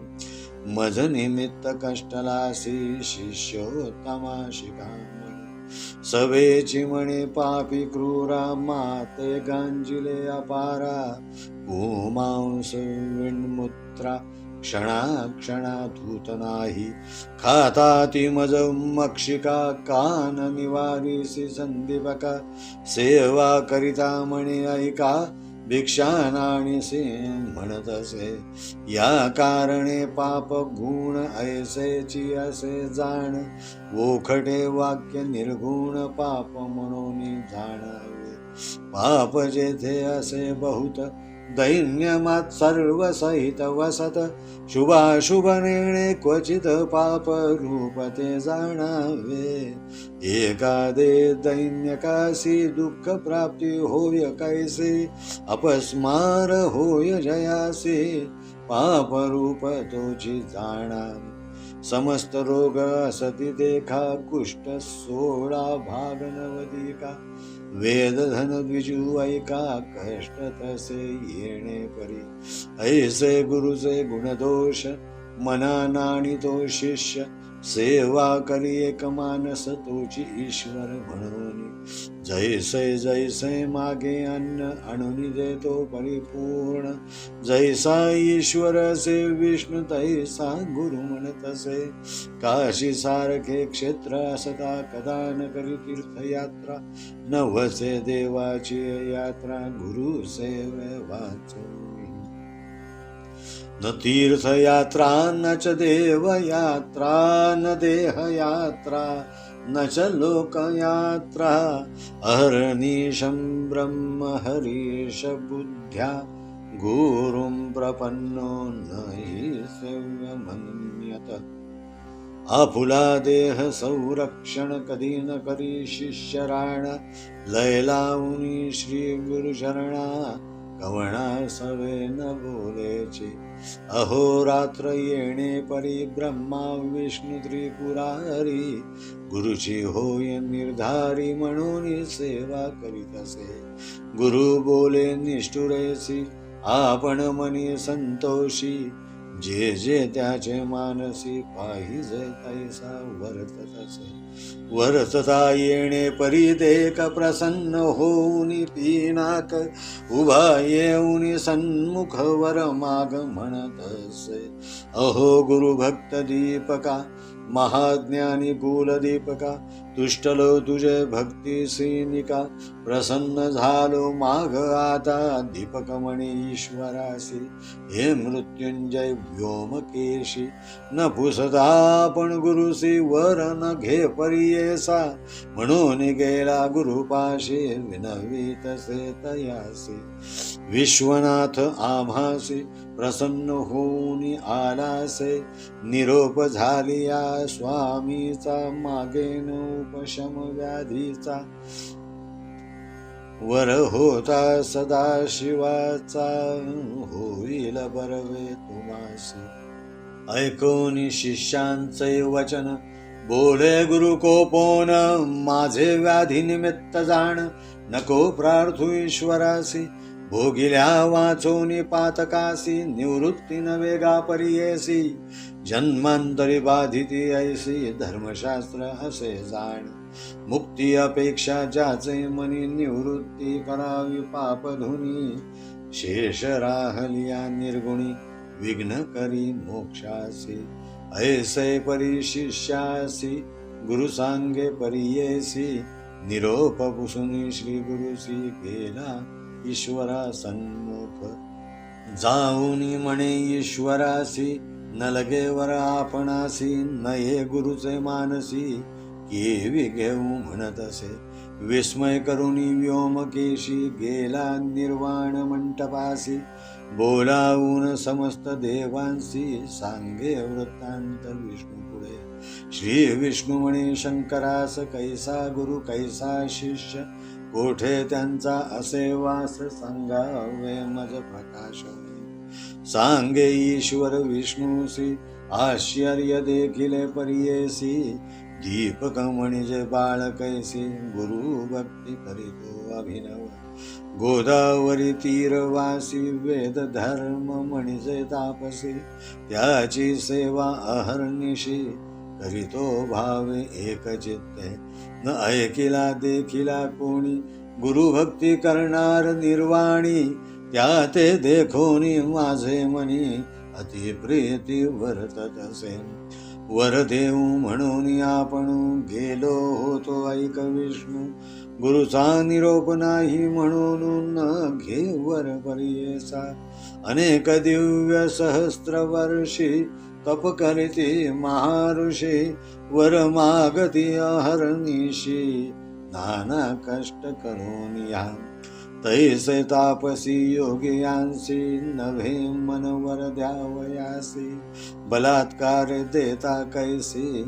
मज निमित्त कष्टलासी शिष्योत्तमा शिखामणी सवेची म्हणे पापी क्रूरा माते गांजिले अपारा भूमांस विण्मुत्रा क्षणा धूत नाही खाता ती मज मक्षिका कान निवारीसी संदीपका सेवा करिता म्हणे ऐका भिक्षा नाणीसी म्हणत असे या कारणे पाप गुण ऐसेची असे जाण वोखटे वाक्य निर्गुण पाप म्हणून जाणावे पाप जेथे असे बहुत दैन्यमात सर्व सहित वसत शुभाशुभ निर्णय क्वचित पाप रूप ते जाणावे एकादे दैन्यकासी दुःख प्राप्ती होय कैसे अपस्मार होय जयासी पाप रूप तोची जाणावे समस्त रोग असती देखा कुष्ठ 16 भाग 90 वेद धन द्विजू ऐका कष्ट तसे येणे परी ऐसे गुरुचे गुणदोष मना नाणी तो शिष्य सेवा करी एक मानस तोची ईश्वर म्हणून जैसे मागे अन्न आणून देतो परिपूर्ण जैसा ईश्वर से विष्णू तैसा गुरु म्हणतसे काशी सारखे क्षेत्र असता कदा न करी तीर्थयात्रा नवसे देवाची यात्रा गुरु सेवे वाचो न तीर्थयात्रा न च देवयात्रा न देहयात्रा न च लोकयात्रा अहर्निशं ब्रह्म हरीश बुद्ध्या गुरुं प्रपन्नो न हि सेव्यमन्यत आपुला देह संरक्षण कधी न करी शिष्यराण लय लावून श्री गुरुचरणा कवणा सवे न बोलेचे अहोरात्र येणे परी ब्रह्मा विष्णू त्रिपुरारी गुरुची होय निर्धारी म्हणून सेवा करीत असे गुरु बोले निष्ठुरेसी आपण मनी संतोषी जे जे त्याचे मानसी पाहिजे तैसा वर्तत असे वर्तता येणे परी देख प्रसन्न होऊन पिनाक उभा येऊन सन्मुख वर माग म्हणत असे अहो गुरु भक्त दीपका महाज्ञानी कुलदीपका तुष्टलो तुझे भक्तीसी निका, प्रसन्न झालो माग आता दीपकमणी ईश्वरासी. हे मृत्युंजय व्योमकेशी, न पुसता पण गुरुसी वर न घे परियेसा. म्हणून गेला गुरुपाशी विनवीतसे तयासी. विश्वनाथ आम्हासी प्रसन्न होऊन आलासे, निरोप झालिया स्वामीचा मागेन उपशम व्याधीचा. वर होता सदा शिवाचा, होईल बरवे तुम्हासी. ऐकून शिष्यांचे वचन बोले गुरु कोपोन, माझे व्याधी निमित्त जाण नको प्रार्थू ईश्वरासी. भोगिल्या वाचोनी पातकासी, निवृत्ती न वेगा परियेसी. जन्मांतरी बाधिती ऐसी, धर्मशास्त्र असे जाण. मुक्ती अपेक्षा ज्याचे मनी, निवृत्ती करावी पापधुनी. शेष राहलिया निर्गुणी, विघ्न करी मोक्षासी. ऐसे परी शिष्यासी, गुरु सांगे परियेसी. निरोप पुसुनी श्री गुरुसी, गेला ईश्वरा सन्मुख. जाऊनी म्हणे ईश्वरासी, न लगे वर आपणासी. नये गुरुचे मानसी, केवी घेऊ म्हणत असे. विस्मय करुणी व्योमकेशी, गेला निर्वाण मंटपासी. बोलावून समस्त देवांसी, सांगे वृत्तांत विष्णू पुढे. श्री विष्णू म्हणे शंकरास, कैसा गुरु कैसा शिष्य. कोठे त्यांचा असे वास, सांगावे मज प्रकाश. सांगे ईश्वर विष्णूसी, आश्चर्य देखिले परियेसी. दीपक म्हणजे बाळ कैसी, गुरु भक्ती करीतो अभिनव. गोदावरी तीरवासी, वेद धर्म म्हणजे तापसी. त्याची सेवा अहर्निशी, करीतो भावे एक चित्ते. न ऐकिला देखिला कोणी, गुरुभक्ती करणार निर्वाणी. त्या ते देखोनी माझे मनी, अति प्रीती वर्तत असे. वर देऊ म्हणून आपण गेलो होतो ऐक विष्णू. गुरुचा निरोप नाही म्हणून न घे वर परियेसा. अनेक दिव्य सहस्त्र वर्षी, तप करीती महाऋषी. वर मागती अहर्निशी, नाना कष्ट करून या. तैसे तापसी योगियांसी, नव्हे मन वर द्यावयासी. बलात्कार देता कैसी,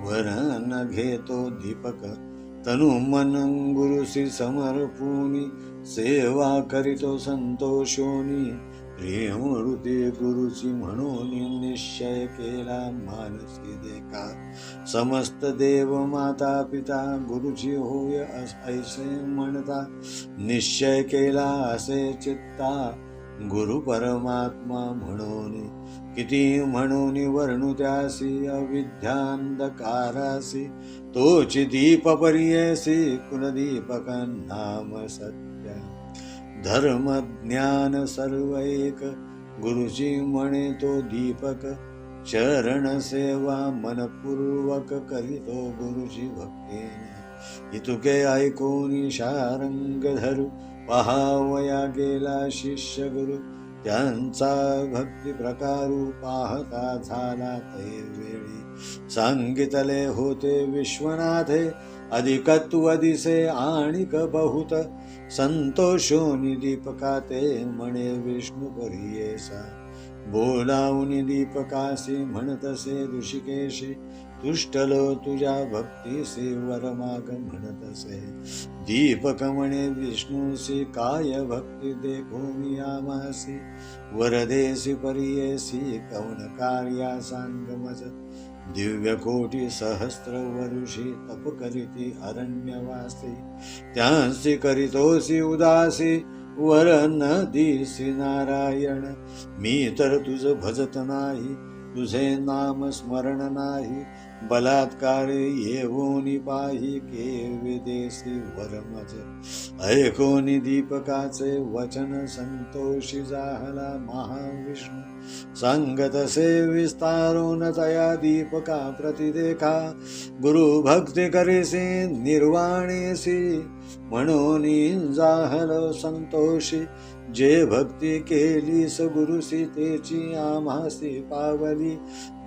वर न घेतो दीपक. तनु मन गुरुसी समर्पूनी, सेवा करीतो संतोषोनी. प्रेमृती गुरुची म्हणून निश्चय केला मानसी देखा. समस्त देव माता पिता, गुरुची होय ऐसे म्हणता. निश्चय केला असे चित्ता, गुरु परमात्मा म्हणून. किती म्हणून वर्णू त्यासी, अविद्यांधकारासी. तोची दीप परियेसी, कुलदीपक नाम सत्य. धर्म ज्ञान सर्व एक, गुरुची म्हणे तो दीपक. चरण सेवा मनपूर्वक करीतो गुरुची भक्तीने. इतुके ऐकून शारंग धरू, पहावया गेला शिष्य गुरु. त्यांचा भक्ती प्रकारू, पाहता झाला ते वेळी. सांगितले होते विश्वनाथे, अधिकत्व दिसे आणिक बहुत. संतोषोनी दीपका ते म्हणे विष्णू परियेसा. बोलावून दीपकासी म्हणतसे ऋषिकेशी. तुष्टलो तुझ्या भक्तीसी, वर माग म्हणतसे. दीपक म्हणे विष्णूसी, काय भक्ती देखोनी आमासी. वरदेसी परियेसी, कवन कार्या सांग मज. दिव्य कोटी सहस्त्र वरुषी, तप करीती अरण्यवासी. त्यांसी करीतोसी उदासी, वर न दिसी नारायण. मी तर तुझ भजत नाही, तुझे नाम स्मरण नाही. बलात्कारे येऊनी पाही के विदेशी वरमज ऐकोनी दीपकाचे वचन संतोषी जाहला महाविष्णू संगतसे विस्तारून तया दीपका प्रतिदेखा गुरु भक्ती करीसी निर्वाणेसी म्हणून जाहल संतोषी जे भक्ती केली सगुरुसी तेची आम्हासी पावली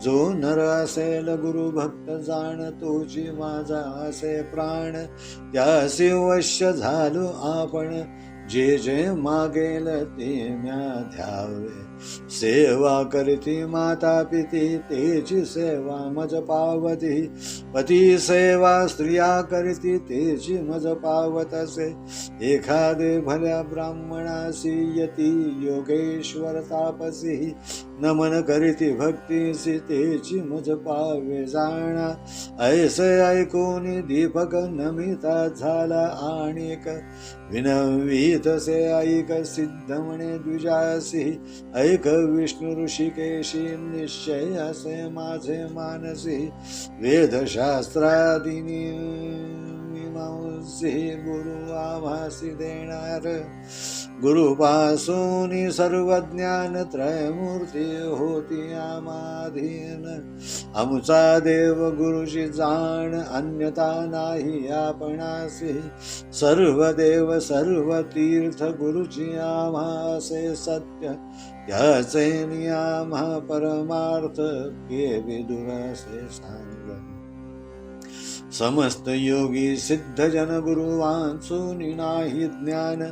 जो नर असेल गुरु भक्त जाण तोची माझा असे प्राण त्यासी वश्य झालो आपण जे जे मागेल ते म्या ध्यावे सेवा करीती माता पिती तेची सेवा मज पावती पती सेवा स्त्रिया करीती तेची मज पावत असे एखादे भल्या ब्राह्मणासी यती योगेश्वर तापसी नमन करीती भक्तीसी तेची मज पावे जाणा ऐसे ऐकून दीपक नमिता झाला आणिक विनवीत से ऐक सिद्ध म्हणे द्विजासी ऐक विष्णू ऋषिकेशी निश्चय असे माझे मानसी वेदशास्त्रादिनी मीमांसी गुरु आभासी देणार गुरुपासून सर्व ज्ञान त्रयमूर्ती होती आमाधीन आमचा देव गुरुची जाण अन्यथा नाही आपणासी सर्व देव सर्व तीर्थ गुरुची आम्हासे सत्य त्याचे नियमा परमार्थ के विदुरसे सांग समस्त योगी सिद्ध जन गुरु वांचून नाही ज्ञान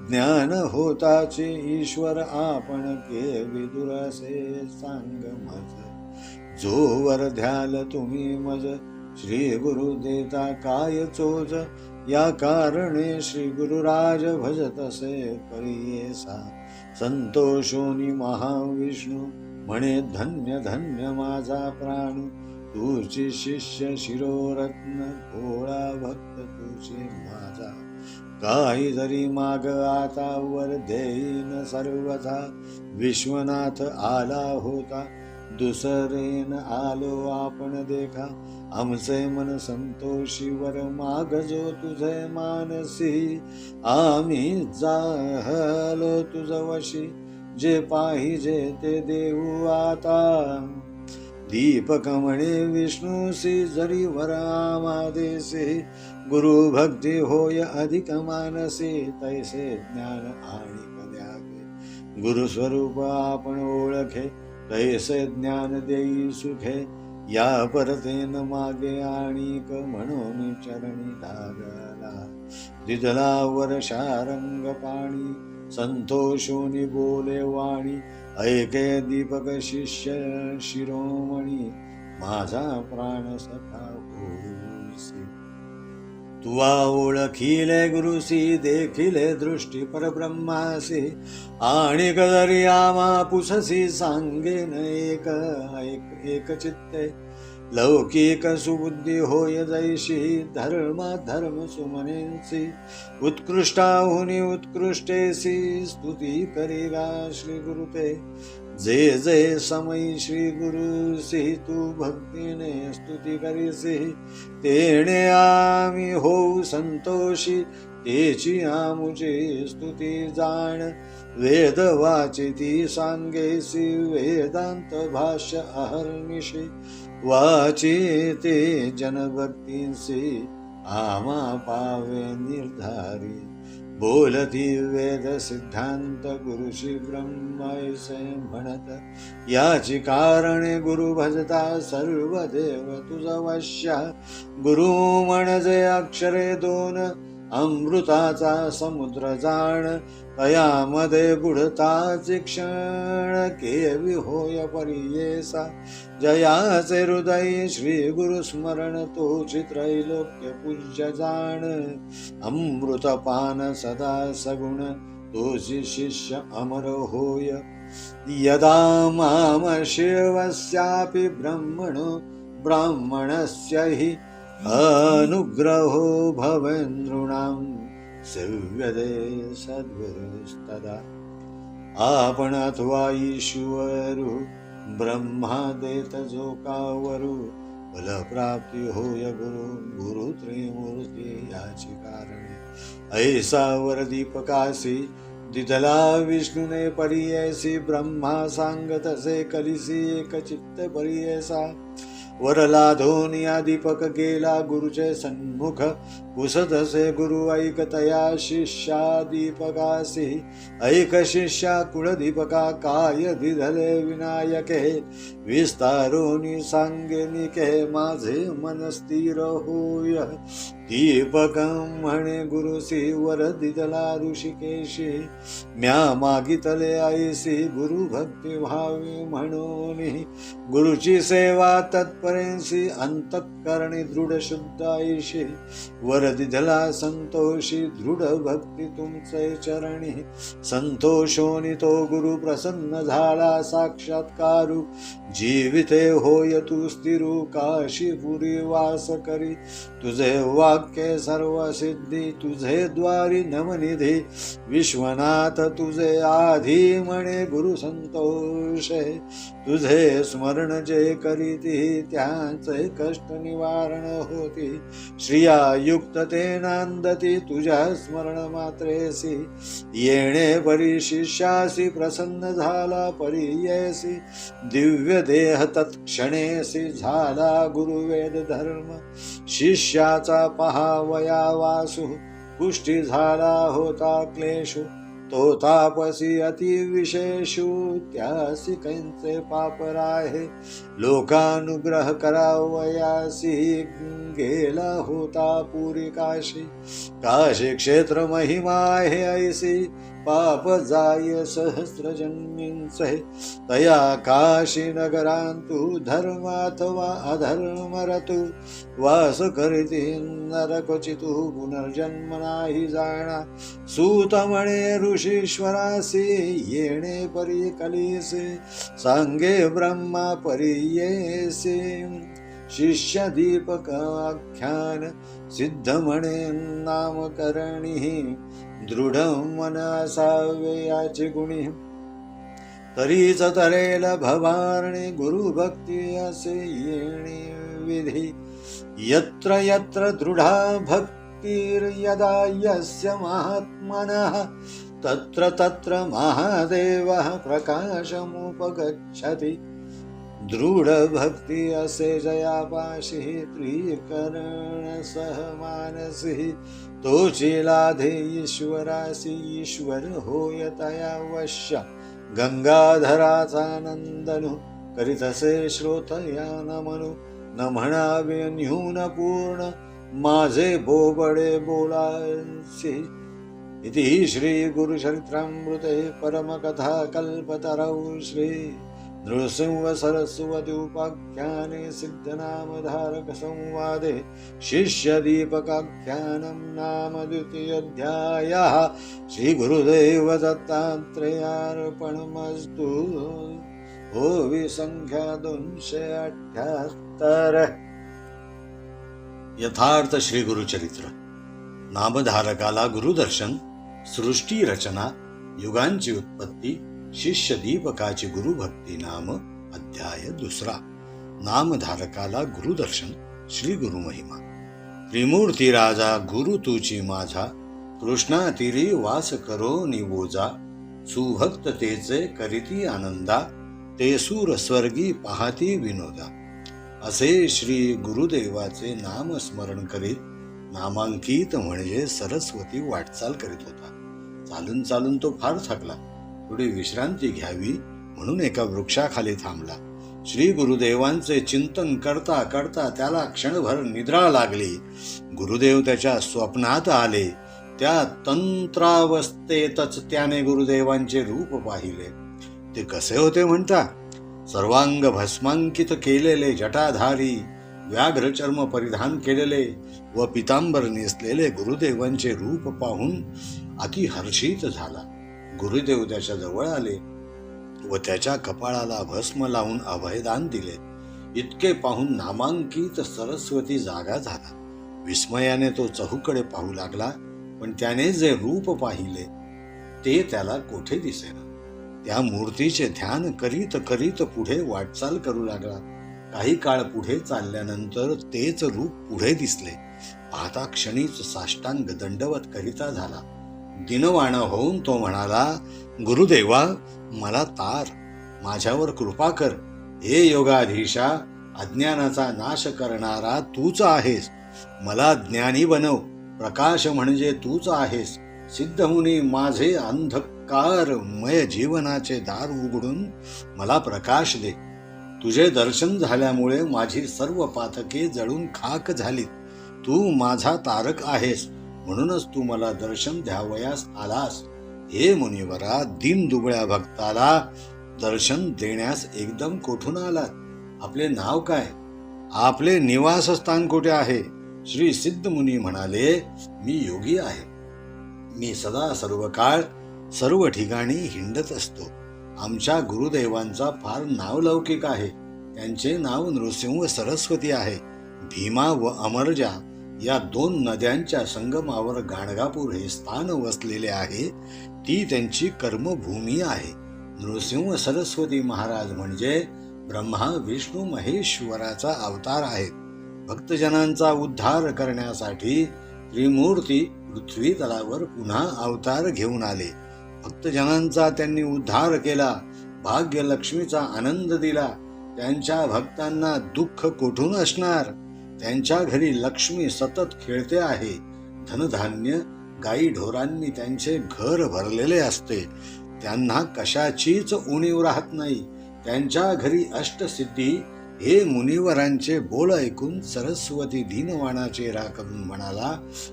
ज्ञान होताचे ईश्वर आपण के विदुरसे सांग मज जो वर ध्याल तुम्ही मज श्री गुरु देता काय चोज या कारणे श्री गुरुराज भजतसे परियेसा संतोषोनी महाविष्णू म्हणे धन्य धन्य माझा प्राण तुझी शिष्य शिरोरत्न भोळा भक्त तुझी माझा काही जरी माग आता वर देईन सर्वथा विश्वनाथ आला होता दुसरेन आलो आपण देखा आमचे मन संतोषी वर माग जो तुझे मानसी आम्ही जाहलो तुझ वशी जे पाहिजे ते देऊ आता दीपक म्हणे विष्णूसी जरी वर आमादेसी गुरु भक्ती होय अधिक मानसी तैसे ज्ञान आणि द्यावे गुरु स्वरूप आपण ओळखे तैसे ज्ञान देई सुखे या परतेन मागे आणिक म्हणून चरणी लागला दिदला वर्षारंग पाणी संतोषोनी बोले वाणी ऐके दीपक शिष्य शिरोमणी माझा प्राण सखा होसी तुवा ओळखिले गुरुसी देखिले दृष्टी परब्रह्मासी आणि कदरी आमा पुससी सांगेन एक एक चित्ते लौकिक सुबुद्धी होय जैशी धर्म सुमनेसी उत्कृष्टाहुनी उत्कृष्टेसी स्तुती करीगा श्री गुरुते जे जे समयी श्री गुरुसी तू भक्तीने स्तुती करीसी तेणे आम्ही होऊ संतोषी तेची आमुची स्तुती जाण वेद वाचिती सांगेसी वेदांत भाष्य अहर्निशी वाचिते जनभक्तींसी आमा पावे निर्धारी बोलती वेद सिद्धांत गुरुशी ब्रह्मैसे म्हणत याची कारणे गुरु भजता सर्व देव तुझ वश्य गुरु म्हणजे अक्षरे दोन अमृताचा समुद्र जाण तयामध्ये बुडताचे क्षण केवी होय परियेसा जयाचे हृदय श्री गुरु स्मरण तोची त्रैलोक्य पूज्य जाण अमृतपान सदा सगुण तोची शिष्य अमर होय यदा माम शिवस्यापि ब्राह्मणस्य हि अनुग्रहो भवेन्द्रुणां सेव्यते सद्गुरुस्तदा आपण अथवा ईश्वरू ब्रह्मा देत जो कावरू फलप्राप्ती होय गुरु त्रिमूर्ती याची कारणे ऐसा वर दीपकासी दिदला विष्णूने परियसी ब्रह्मा सांगत असे कलिसी एक चित्त परियसा वरला धोनिया दीपक गेला गुरुचे सन्मुख पुसत असे गुरु ऐकतया शिष्या दीपकासी ऐक शिष्या कुळ दीपका काय दिधले विनायके विस्तारोनी सांगे निके माझे मन स्थिर होय दीपक म्हणे गुरुसी वर दिदला ऋषिकेशी म्या मागितले आईसी गुरु भक्ती व्हावी म्हणून गुरुची सेवा तत्परेंसी अंतःकरणी दृढ शुद्ध आईशी वर दिधला संतोषी दृढ भक्ती तुमचे चरणी संतोषोनी तो गुरु प्रसन्न झाला साक्षात्कारू जीविते होय तू स्थिरू काशीपुरी वास करी तुझे वाक्य सर्व सिद्धी तुझे द्वारी नवनिधी विश्वनाथ तुझे आधी म्हणे गुरु संतोष तुझे स्मरण जे करीती त्यांचे कष्ट निवारण होती श्रिया युक्त ते नांदती तुझ्या स्मरण मात्रेसी येणे परी शिष्यासी प्रसन्न झाला परियेसी दिव्य देह तत्क्षणेसी झाला गुरुवेद धर्म शिष्याचा पहावया वासु पुष्टी झाला होता क्लेशु तो तापसी अतिविशेषु त्यासी कैंचे पाप राहे लोकानुग्रह करावयासी गेला होता पुरी काशी काशी क्षेत्र महिमा आहे ऐसी पाप जाय सहस्र जन्मींचे तया काशी नगरांतु धर्म अथवा अधर्म रतु वास करीती नर क्वचितु पुनर्जन्म नाही जाणा सूत म्हणे ऋषीश्वरासी येणे परी कलीसी सांगे ब्रह्मा परियेसी शिष्य दीपक आख्यान सिद्ध म्हणे नामकरणी दृढ मन असावे याची गुणी तरीच तरेल भवारणे गुरु भक्ती असे येणे विधी यत्र यत्र दृढा भक्तिर्यदा यस्य महात्मनः तत्र तत्र महादेवः प्रकाशमुपगच्छति दृढ भक्ती असे जयापाशी त्रिकरण सह मानसी तोची लाधे ईश्वरासी ईश्वर होय तया वश्य गंगाधराचा नंदनु करीतसे श्रोतया नमनु न म्हणावे न्यून पूर्ण माझे बोबडे बोलासी इति श्री गुरुचरित्रामृते परमकथा कल्पतरौ श्री नृसिंह सरस्वती उपाख्याने सिद्धनामधारक संवादे शिष्य दीपकाख्यानं नाम द्वितीयोऽध्यायः श्री गुरुदेव दत्तात्रेयार्पणमस्तु ओवी संख्या 278 यथार्थ श्री गुरुचरित्र नामधारकाला गुरुदर्शन सृष्टी रचना युगांची उत्पत्ती शिष्य दीपकाची गुरुभक्ती नाम अध्याय 2 नामधारकाला गुरुदर्शन श्री गुरु महिमा त्रिमूर्ती राजा गुरु तुची माझा कृष्णा तीरी वास करो निवोजा सुभक्त तेचे करीती आनंदा ते सूर स्वर्गी पाहती विनोदा असे श्री गुरुदेवाचे नाम स्मरण करीत नामांकित म्हणजे सरस्वती वाटचाल करीत होता. चालून चालून तो फार थकला. थोडी विश्रांती घ्यावी म्हणून एका वृक्षाखाली थांबला. श्री गुरुदेवांचे चिंतन करता करता त्याला क्षणभर निद्रा लागली. गुरुदेव त्याच्या स्वप्नात आले. त्या तंत्रावस्थेतच त्याने गुरुदेवांचे रूप पाहिले. ते कसे होते म्हणता? सर्वांग भस्मांकित केलेले, जटाधारी, व्याघ्र चर्म परिधान केलेले व पितांबर नेसलेले गुरुदेवांचे रूप पाहून अति हर्षित झाला. गुरुदेव त्याच्या जवळ आले व त्याच्या कपाळाला भस्म लावून अभयदान दिले. इतके पाहून नामांकित सरस्वती जागा झाला. विस्मयाने तो चहूकडे पाहू लागला, पण त्याने जे रूप पाहिले ते त्याला कोठे दिसेना. त्या मूर्तीचे ध्यान करीत करीत पुढे वाटचाल करू लागला. काही काळ पुढे चालल्यानंतर तेच रूप पुढे दिसले. पाहता क्षणीच साष्टांग दंडवत करिता झाला. दिनवाण होऊन तो म्हणाला, गुरुदेवा, मला तार, माझ्यावर कृपा कर. हे योगाधीशा, अज्ञानाचा नाश करणारा तूच आहेस. मला ज्ञानी बनव. प्रकाश म्हणजे तूच आहेस. सिद्धमुनी माझे अंधकारमय जीवनाचे दार उघडून मला प्रकाश दे. तुझे दर्शन झाल्यामुळे माझी सर्व पातके जळून खाक झालीत. तू माझा तारक आहेस, म्हणूनच तू मला दर्शन द्यावयास आलास. हे मुनिवरा, दीनदुबळ्या भक्ताला दर्शन देण्यास एकदम कोठून आलात? आपले नाव काय? आपले निवासस्थान कुठे आहे? श्री सिद्ध मुनी म्हणाले, मी योगी आहे. मी सदा सर्व काळ सर्व ठिकाणी हिंडत असतो. आमच्या गुरुदेवांचा फार नावलौकिक आहे. त्यांचे नाव नृसिंह सरस्वती आहे. भीमा व अमरजा या 2 नद्यांच्या संगमावर गाणगापूर हे स्थान वसलेले आहे. ती त्यांची कर्मभूमी आहे. नृसिंह सरस्वती महाराज म्हणजे ब्रह्मा विष्णू महेश्वराचा अवतार आहेत. भक्तजनांचा उद्धार करण्यासाठी त्रिमूर्ती पृथ्वी तलावर पुन्हा अवतार घेऊन आले. भक्तजनांचा त्यांनी उद्धार केला. भाग्यलक्ष्मीचा आनंद दिला. त्यांच्या भक्तांना दुःख कोठून असणार? त्यांच्या घरी लक्ष्मी सतत खेळते आहे. धनधान्य गाई ढोरांनी त्यांचे घर भरलेले असते. त्यांना कशाचीच उणीव राहत नाही. त्यांच्या घरी अष्टसिद्धी. हे मुनिवरांचे बोल ऐकून सरस्वती दीनवाणा चेहरा करून म्हणाला,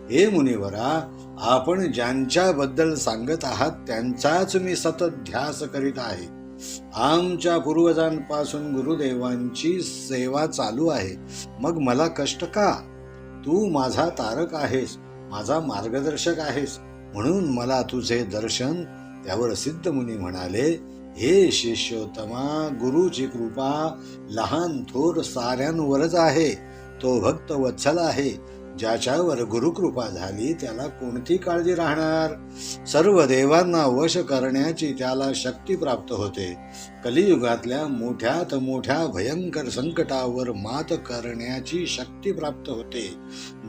हे मुनिवरा, आपण ज्यांच्याबद्दल सांगत आहात त्यांचाच मी सतत ध्यास करीत आहे. आमच्या पूर्वजांपासून गुरुदेवांची सेवा चालू आहे. मग मला कष्ट का? तू माझा तारक आहेस, माझा मार्गदर्शक आहेस, म्हणून मला तुझे दर्शन. त्यावर सिद्ध मुनी म्हणाले, हे शिष्योत्तमा, गुरुची कृपा लहान थोर साऱ्यांवरच आहे. तो भक्त वत्सल आहे. ज्याच्यावर गुरुकृपा झाली त्याला कोणती काळजी राहणार? सर्व देवांना वश करण्याची त्याला शक्ती प्राप्त होते. कलियुगातल्या मोठ्यात मोठ्या भयंकर संकटावर मात करण्याची शक्ती प्राप्त होते.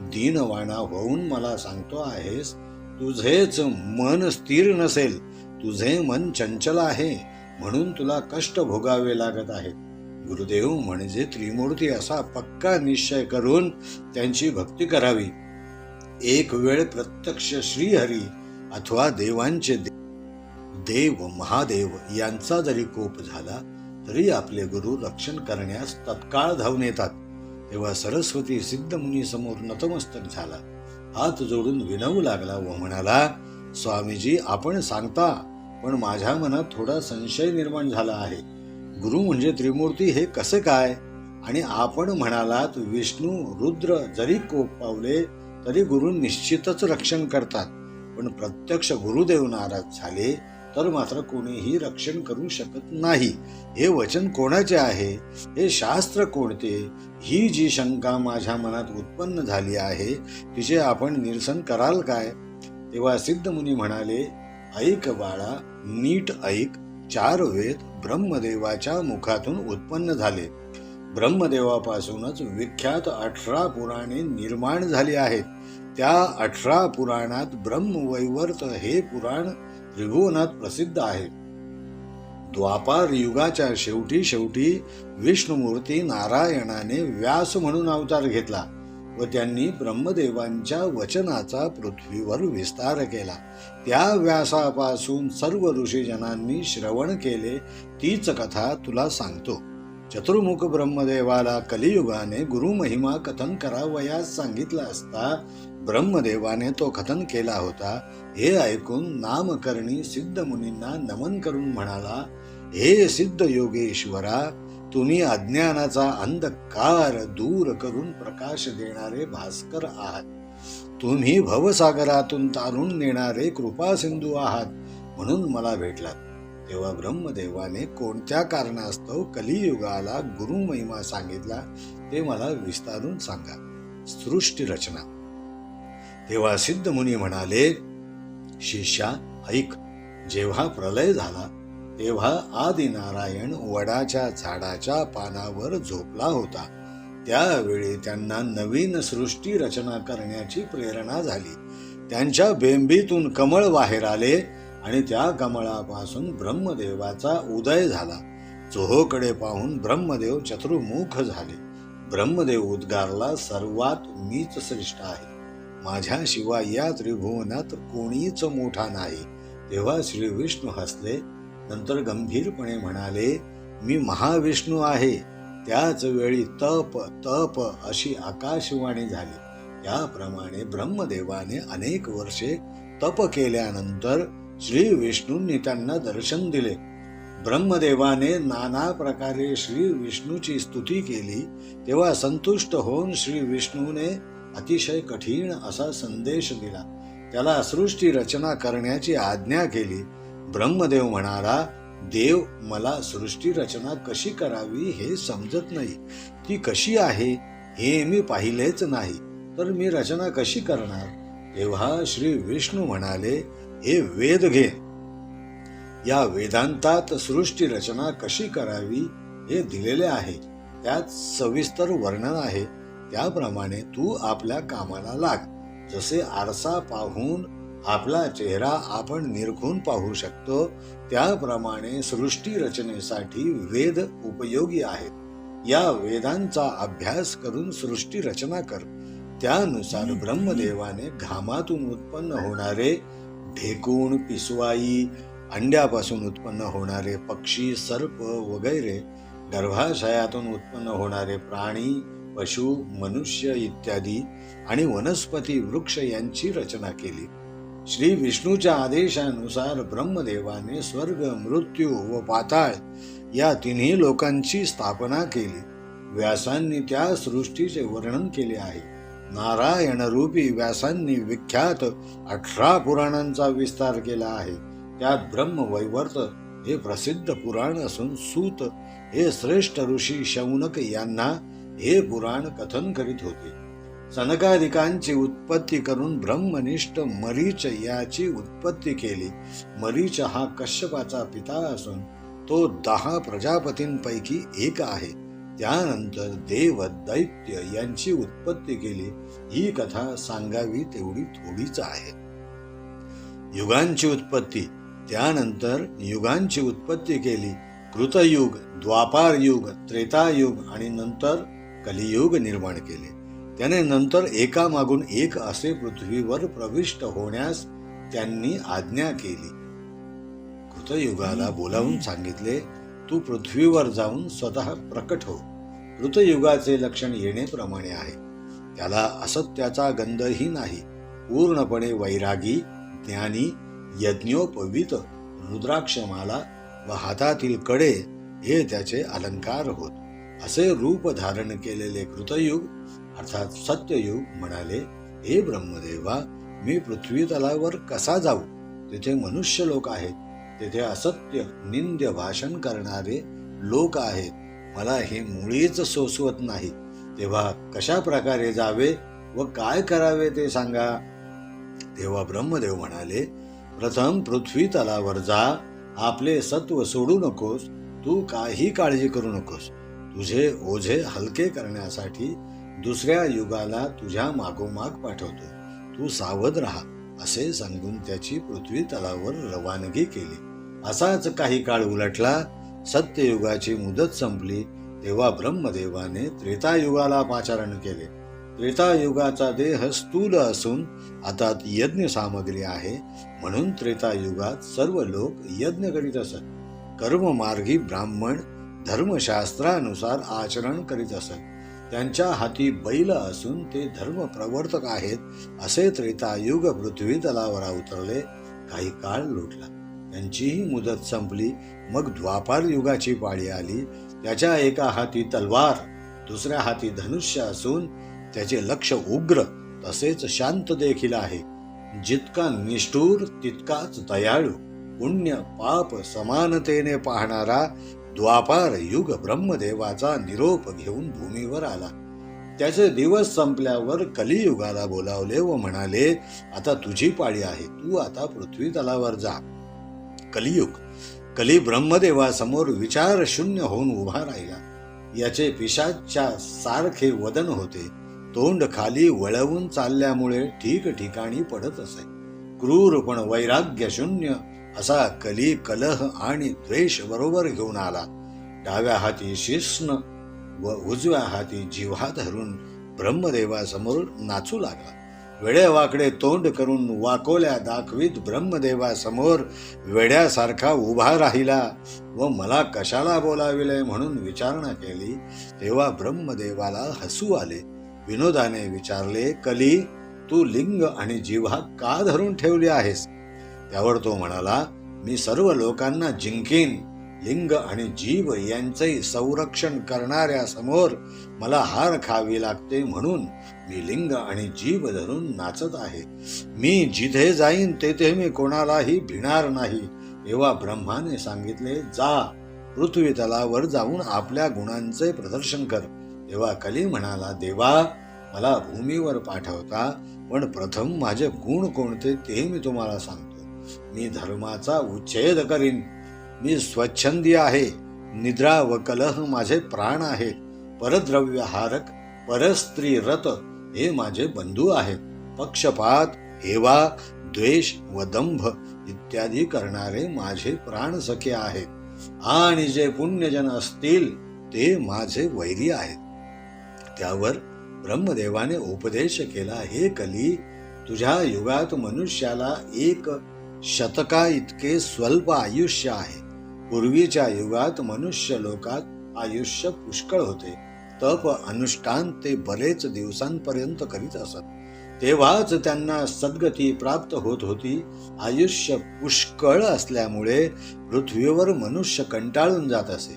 दीनवाणा होऊन मला सांगतो आहेस, तुझेच मन स्थिर नसेल. तुझे मन चंचल आहे, म्हणून तुला कष्ट भोगावे लागत आहेत. गुरुदेव म्हणजे त्रिमूर्ती असा पक्का निश्चय करून त्यांची भक्ती करावी. एक वेळ प्रत्यक्ष श्रीहरी अथवा देवांचे देव महादेव यांचा जरी कोप झाला तरी आपले गुरु रक्षण करण्यास तत्काळ धावून येतात. तेव्हा सरस्वती सिद्ध मुनी समोर नतमस्तक झाला. हात जोडून विनवू लागला व म्हणाला, स्वामीजी, आपण सांगता, पण माझ्या मनात थोडा संशय निर्माण झाला आहे. गुरु म्हणजे त्रिमूर्ती हे कसे काय? आणि आपण म्हणालात विष्णू रुद्र जरी कोप पावले तरी गुरु निश्चितच रक्षण करतात. पण प्रत्यक्ष गुरुदेव नाराज झाले तर मात्र कोणीही रक्षण करू शकत नाही. हे वचन कोणाचे आहे? हे शास्त्र कोणते? ही जी शंका माझ्या मनात उत्पन्न झाली आहे तिचे आपण निरसन कराल काय? तेव्हा सिद्ध मुनी म्हणाले, ऐक बाळा, नीट ऐक. 4 वेद ब्रह्मदेवाच्या मुखातून उत्पन्न झाले. ब्रह्मदेवापासूनच विख्यात 18 पुराणे निर्माण झाली आहेत. त्या 18 पुराणात ब्रह्मवैवर्त हे पुराण त्रिभुवनात प्रसिद्ध आहे. द्वापार युगाच्या शेवटी विष्णुमूर्ती नारायणाने व्यास म्हणून अवतार घेतला व त्यांनी ब्रह्मदेवांच्या वचनाचा पृथ्वीवर विस्तार केला. त्या व्यासापासून सर्व ऋषीजनांनी श्रवण केले. तीच कथा तुला सांगतो. चतुर्मुख ब्रह्मदेवाला कलियुगाने गुरुमहिमा कथन करावयास सांगितला असता ब्रह्मदेवाने तो कथन केला होता. हे ऐकून नामकर्णी सिद्ध मुनींना नमन करून म्हणाला, हे सिद्ध योगेश्वरा, तुम्ही अज्ञानाचा अंधकार दूर करून प्रकाश देणारे भास्कर आहात. तुम्ही भवसागरातून तारून नेणारे कृपा सिंधू आहात, म्हणून मला भेटलात. तेव्हा ब्रह्मदेवाने कोणत्या कारणास्तव कलियुगाला गुरुमहिमा सांगितला ते मला विस्तारून सांगा. सृष्टी रचना. तेव्हा सिद्ध मुनी म्हणाले, शिष्या ऐक. जेव्हा प्रलय झाला तेव्हा आदिनारायण वडाच्या झाडाच्या पानावर झोपला होता. त्यावेळी त्यांना नवीन सृष्टी रचना करण्याची प्रेरणा झाली. त्यांच्या बेंबीतून कमळ बाहेर आले आणि त्या कमळापासून ब्रह्मदेवाचा उदय झाला. चोहोकडे पाहून ब्रह्मदेव चतुर्मुख झाले. ब्रह्मदेव उद्गारला, सर्वात मीच श्रेष्ठ आहे. माझ्याशिवाय या त्रिभुवनात कोणीच मोठा नाही. तेव्हा श्री विष्णू हसले. नंतर गंभीरपणे म्हणाले, मी महाविष्णू आहे. त्याच वेळी तप तप अशी आकाशवाणी झाली. त्याप्रमाणे ब्रह्मदेवाने अनेक वर्षे तप केल्यानंतर श्री विष्णूंनी त्यांना दर्शन दिले. ब्रह्मदेवाने नाना प्रकारे श्री विष्णूची स्तुती केली. तेव्हा संतुष्ट होऊन श्री विष्णूने अतिशय कठीण असा संदेश दिला. त्याला सृष्टी रचना करण्याची आज्ञा केली. ब्रह्मदेव म्हणाला, देव, मला सृष्टी रचना कशी करावी हे समजत नाही. ती कशी आहे हे मी पाहिलेच नाही, तर मी रचना कशी करणार? तेव्हा श्री विष्णू म्हणाले, हे वेद घे. या वेदांतात सृष्टी रचना कशी करावी हे दिलेले आहे. त्यात सविस्तर वर्णन आहे. त्याप्रमाणे तू आपल्या कामाला लाग. जसे आरसा पाहून आपला चेहरा आपण निरखून पाहू शकतो, त्याप्रमाणे सृष्टी रचनेसाठी वेद उपयोगी आहेत. या वेदांचा अभ्यास करून सृष्टी रचना कर. त्यानुसार ब्रह्मदेवाने घामातून उत्पन्न होणारे ढेकूण, पिसवाई, अंड्यापासून उत्पन्न होणारे पक्षी, सर्प वगैरे, गर्भाशयातून उत्पन्न होणारे प्राणी, पशु, मनुष्य इत्यादी आणि वनस्पती, वृक्ष यांची रचना केली. श्री विष्णूच्या आदेशानुसार ब्रह्मदेवाने स्वर्ग, मृत्यू व पाताळ या तिन्ही लोकांची स्थापना केली. व्यासांनी त्या सृष्टीचे वर्णन केले आहे. नारायण रूपी व्यासांनी विख्यात 18 पुराणांचा विस्तार केला आहे. त्यात ब्रह्मवैवर्त हे प्रसिद्ध पुराण असून सूत हे श्रेष्ठ ऋषी शौनक यांना हे पुराण कथन करीत होते. सनकादिकांची उत्पत्ती करून ब्रह्मनिष्ठ मरीच याची उत्पत्ती केली. मरीच हा कश्यपाचा पिता असून तो 10 प्रजापतींपैकी एक आहे. त्यानंतर देव, दैत्य यांची उत्पत्ती केली. ही कथा सांगावी तेवढी थोडीच आहे. युगांची उत्पत्ती. त्यानंतर युगांची उत्पत्ती केली. कृतयुग, द्वापार युग, त्रेतायुग आणि नंतर कलियुग निर्माण केले. त्याने नंतर एकामागून एक असे पृथ्वीवर प्रविष्ट होण्यास त्यांनी आज्ञा केली. कृतयुगाला बोलावून सांगितले, तू पृथ्वीवर जाऊन स्वतः प्रकट हो. कृतयुगाचे लक्षण येणेप्रमाणे आहे. त्याला असत्याचा गंधही नाही. पूर्णपणे वैरागी, ज्ञानी, यज्ञोपवीत, रुद्राक्षमाला व हातातील कडे हे त्याचे अलंकार होत. असे रूप धारण केलेले कृतयुग अर्थात सत्ययुग म्हणाले, हे ब्रह्मदेवा, मी पृथ्वी तलावर कसा जाऊ? तेथे मनुष्य लोक आहेत. तेथे असत्य, निंद्य भाषण करणारे लोक आहेत. मला हे मुळीच सोसवत नाही. तेव्हा कशा प्रकारे जावे व काय करावे ते सांगा. तेव्हा ब्रह्मदेव म्हणाले, प्रथम पृथ्वी तलावर जा. आपले सत्व सोडू नकोस. तू काही काळजी करू नकोस. तुझे ओझे हलके करण्यासाठी दुसऱ्या युगाला तुझ्या मागोमाग पाठवतो. तू सावध राहा असे सांगून त्याची पृथ्वी तलावर रवानगी केली. असाच काही काळ उलटला. सत्ययुगाची मुदत संपली. तेव्हा ब्रह्मदेवाने त्रेतायुगाला पाचारण केले. त्रेतायुगाचा देह स्थूल असून आता यज्ञ सामग्री आहे. म्हणून त्रेतायुगात सर्व लोक यज्ञ करीत असत. कर्ममार्गी ब्राह्मण धर्मशास्त्रानुसार आचरण करीत असत. त्यांच्या हाती बैल असून ते धर्म प्रवर्तक आहेत. असे त्रेतायुग पृथ्वी तलावर अवतरले. काही काळ लोटला. त्यांचीही मुदत संपली. मग द्वापार युगाची पाळी आली. त्याच्या एका हाती तलवार, दुसऱ्या हाती धनुष्य असून त्याचे लक्ष उग्र तसेच शांत देखील आहे. जितका निष्ठुर तितकाच दयाळू, पुण्य पाप समानतेने पाहणारा द्वापार युग ब्रह्मदेवाचा निरोप घेऊन भूमीवर आला. त्याचे दिवस संपल्यावर कलियुगाला बोलावले व म्हणाले, आता तुझी पाळी आहे. तू आता पृथ्वी तलावर जा. कलियुग. कली ब्रह्मदेवासमोर विचार शून्य होऊन उभा राहिला. याचे पिशाच्या सारखे वदन होते. तोंड खाली वळवून चालल्यामुळे ठिकठिकाणी पडत असे. क्रूर पण वैराग्य शून्य असा कली कलह आणि द्वेष बरोबर घेऊन आला. डाव्या हाती शिस्न व उजव्या हाती जिव्हा धरून ब्रह्मदेवासमोर नाचू लागला. वेडेवाकडे तोंड करून वाकोल्या दाखवीत ब्रह्मदेवासमोर वेड्यासारखा उभा राहिला व मला कशाला बोलाविले म्हणून विचारणा केली. तेव्हा ब्रह्मदेवाला हसू आले. विनोदाने विचारले, कली, तू लिंग आणि जिव्हा का धरून ठेवली आहेस? त्यावर तो म्हणाला, मी सर्व लोकांना जिंकीन. लिंग आणि जीव यांचेही संरक्षण करणाऱ्या समोर मला हार खावी लागते म्हणून मी लिंग आणि जीव धरून नाचत आहे. मी जिथे जाईन तेथे मी कोणालाही भिणार नाही. तेव्हा ब्रह्माने सांगितले, जा पृथ्वी तलावर जाऊन आपल्या गुणांचे प्रदर्शन कर. तेव्हा कली म्हणाला, देवा, मला भूमीवर पाठवता, पण प्रथम माझे गुण कोणते ते मी तुम्हाला सांगतो. मी धर्माचा उच्छेद करीन. मी स्वच्छंदी आहे. निद्रा व कलह माझे प्राण आहेत. परद्रव्य हारक, परस्त्री रत हे माझे बंधू आहेत. पक्षपात, हेवा, द्वेष व दंभ इत्यादी करणारे माझे प्राण सखे आहेत. आणि जे पुण्यजन असतील ते माझे वैरी आहेत. त्यावर ब्रह्मदेवाने उपदेश केला, हे कली, तुझ्या युगात मनुष्याला 1 शतका इतके स्वल्प आयुष्य आहे. पूर्वीच्या युगात मनुष्य लोकात आयुष्य पुष्कळ होते. तप अनुष्ठान ते बरेच दिवसांपर्यंत करीत असत. तेव्हाच त्यांना सद्गती प्राप्त होत होती. आयुष्य पुष्कळ असल्यामुळे पृथ्वीवर मनुष्य कंटाळून जात असे.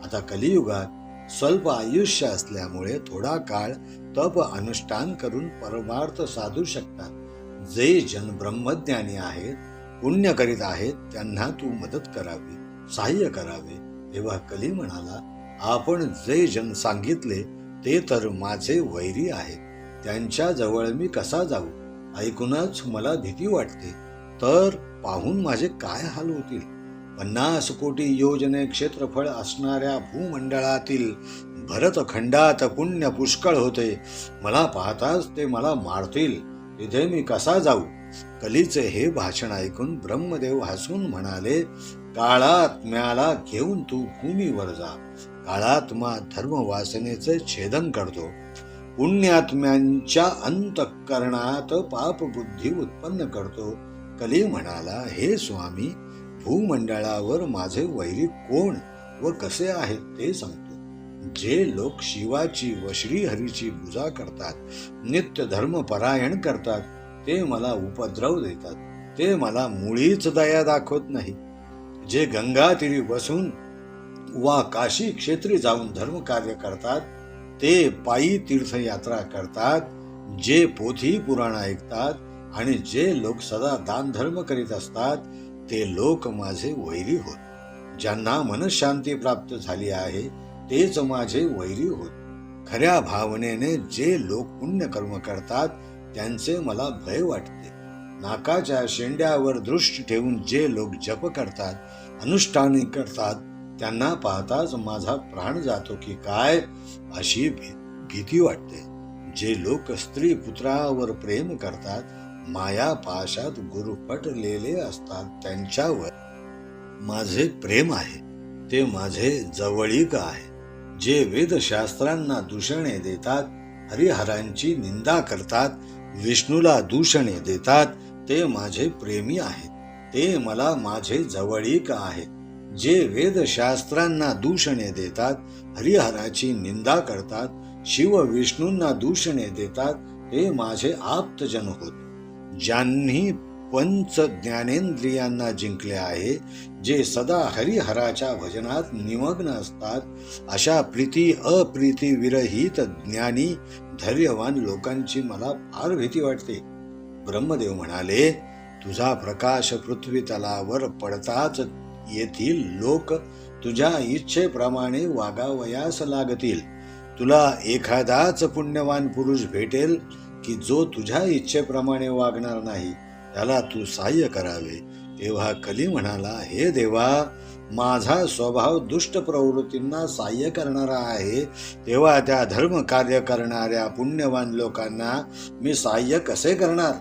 आता कलियुगात स्वल्प आयुष्य असल्यामुळे थोडा काळ तप अनुष्ठान करून परमार्थ साधू शकतात. जे जन ब्रह्मज्ञानी आहेत, पुण्य करीत आहेत, त्यांना तू मदत करावी, सहाय्य करावे. तेव्हा कली म्हणाला, आपण जे जन सांगितले ते तर माझे वैरी आहेत. त्यांच्या जवळ मी कसा जाऊ? ऐकूनच मला भीती वाटते. तर पाहून माझे काय हाल होतील? 50 कोटी योजने क्षेत्रफळ असणाऱ्या भूमंडळातील भरतखंडात पुण्य पुष्कळ होते. मला पाहताच ते मला मारतील. तिथे मी कसा जाऊ? कलीचे हे भाषण ऐकून ब्रह्मदेव हसून म्हणाले, काळात्म्याला घेऊन तू भूमीवर जा. काळात्मा धर्मवासनेचे छेदन करतो. पुण्यात्म्यांच्या अंतःकरणात पापबुद्धी उत्पन्न करतो. कली म्हणाला, हे स्वामी, भूमंडळावर माझे वैरी कोण व कसे आहेत ते सांगतो. जे लोक शिवाची व श्रीहरीची पूजा करतात, नित्य धर्मपरायण करतात, ते मला उपद्रव देतात. ते मला मुळीच दया दाखवत नाही. जे गंगा तीरी बसून वा काशी क्षेत्री जाऊन धर्मकार्य करतात, ते पायी तीर्थयात्रा करतात. जे पोथी पुराण ऐकतात आणि जे लोक सदा दानधर्म करीत असतात, ते लोक माझे वैरी होत. ज्यांना मनशांती प्राप्त झाली आहे तेच माझे वैरी होत. खऱ्या भावनेने जे लोक पुण्यकर्म करतात त्यांचे मला भय वाटते. नाकाच्या शेंड्यावर दृष्टी ठेवून जे लोक जप करतात, अनुष्ठाने करतात, त्यांना पाहताच माझा प्राण जातो की काय अशी भीती वाटते. जे लोक स्त्री पुत्रावर प्रेम करतात, माया पाशात गुरफटलेले असतात, त्यांच्यावर माझे प्रेम आहे. ते माझे जवळीक आहे. जे वेदशास्त्रांना दूषणे देतात, हरिहरांची निंदा करतात, विष्णूला दूषणे देतात, ते माझे प्रेमी आहेत. ते मला माझे जवळीक आहेत. जे वेदशास्त्रांना दूषणे देतात, हरिहराची निंदा करतात, शिव विष्णूंना दूषणे देतात, ते माझे आप्तजन होत. ज्यांनी पंच ज्ञानेंद्रियांना जिंकले आहे, जे सदा हरिहराच्या भजनात निमग्न असतात, अशा प्रीती अप्रीती विरहित ज्ञानी धैर्यवान लोकांची मला फार भीती वाटते. ब्रह्मदेव म्हणाले, तुझा प्रकाश पृथ्वी तलावर पडताच येथील लोक तुझ्या इच्छेप्रमाणे वागावयास लागतील. तुला एखादाच पुण्यवान पुरुष भेटेल की जो तुझ्या इच्छेप्रमाणे वागणार नाही. त्याला तू सहाय्य करावे. तेव्हा कली म्हणाला, हे देवा, माझा स्वभाव दुष्ट प्रवृत्तींना साह्य करणारा आहे, तेव्हा त्या धर्म कार्य करणाऱ्या पुण्यवान लोकांना मी साह्य कसे करणार?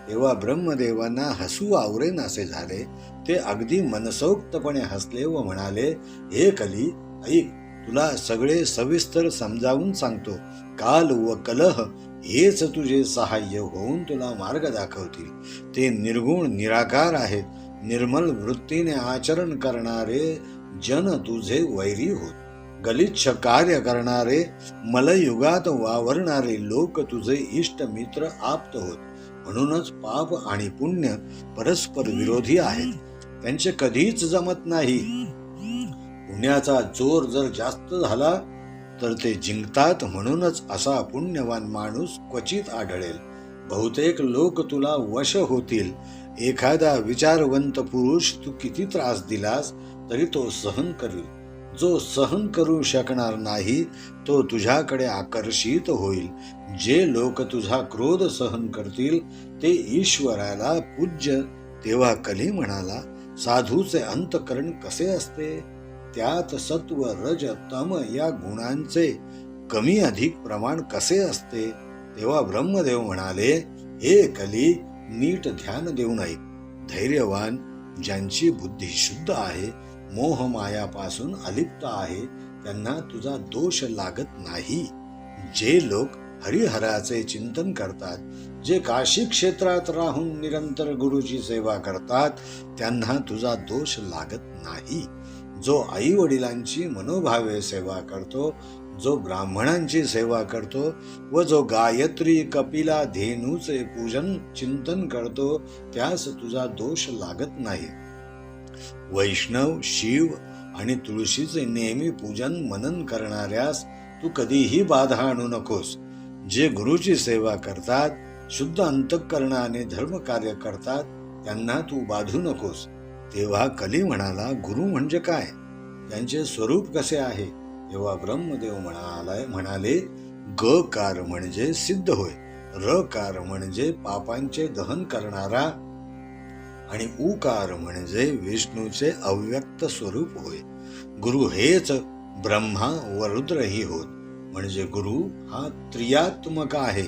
तेव्हा ब्रह्मदेवांना हसू आवरेनासे झाले. ते अगदी मनसोक्तपणे हसले व म्हणाले, हे कली, ऐक, तुला सगळे सविस्तर समजावून सांगतो. काल व कलह हेच तुझे सहाय्य होऊन तुला मार्ग दाखवतील. ते निर्गुण निराकार आहेत. निर्मल वृत्तीने आचरण करणारे जन तुझे वैरी होत. गलिच्छ कार्य करणारे मलयुगात वावरणारे लोक तुझे इष्ट मित्र आप्त होत. म्हणूनच पाप आणि पुण्य परस्पर विरोधी आहेत. त्यांचे कधीच जमत नाही. पुण्याचा जोर जर जास्त झाला तर ते जिंकतात. म्हणूनच असा पुण्यवान माणूस क्वचित आढळेल. बहुतेक लोक तुला वश होतील. एखादा विचारवंत पुरुष तू किती त्रास दिलास तरी तो सहन करील. जो सहन करू शकणार नाही तो तुझ्याकडे आकर्षित होईल. जे लोक तुझा क्रोध सहन करतील ते ईश्वराला पूज्य. तेव्हा कली म्हणाला, साधूचे अंतकरण कसे असते? त्यात सत्व, रज, तम या गुणांचे कमी अधिक प्रमाण कसे असते? तेव्हा ब्रह्मदेव म्हणाले, हे कली, नीट ध्यान देऊन ऐक. धैर्यवान, ज्यांची बुद्धी शुद्ध आहे, मोहमायापासून अलिप्त आहे, त्यांना तुझा दोष लागत नाही. जे लोक हरिहराचे चिंतन करतात, जे काशी क्षेत्रात राहून निरंतर गुरुची सेवा करतात, त्यांना तुझा दोष लागत नाही. जो आई वडिलांची मनोभावे सेवा करतो, जो ब्राह्मणांची सेवा करतो व जो गायत्री, कपिला, धेनूचे पूजन चिंतन करतो, त्यास तुझा दोष लागत नाही. वैष्णव, शिव आणि तुळशीचे नेहमी पूजन मनन करणाऱ्यास तू कधीही बाधा आणू नकोस. जे गुरुची सेवा करतात, शुद्ध अंतःकरणाने धर्म कार्य करतात, त्यांना तू बाधू नकोस. तेव्हा कली म्हणाला, गुरु म्हणजे काय? त्यांचे स्वरूप कसे आहे? तेव्हा ब्रह्मदेव म्हणाले, गकार म्हणजे सिद्ध होय, रकार म्हणजे पापांचे दहन करणारा आणि उकार म्हणजे विष्णूचे अव्यक्त स्वरूप होय. गुरु हेच ब्रह्मा व रुद्रही होत. म्हणजे गुरु हा त्रियात्मक आहे,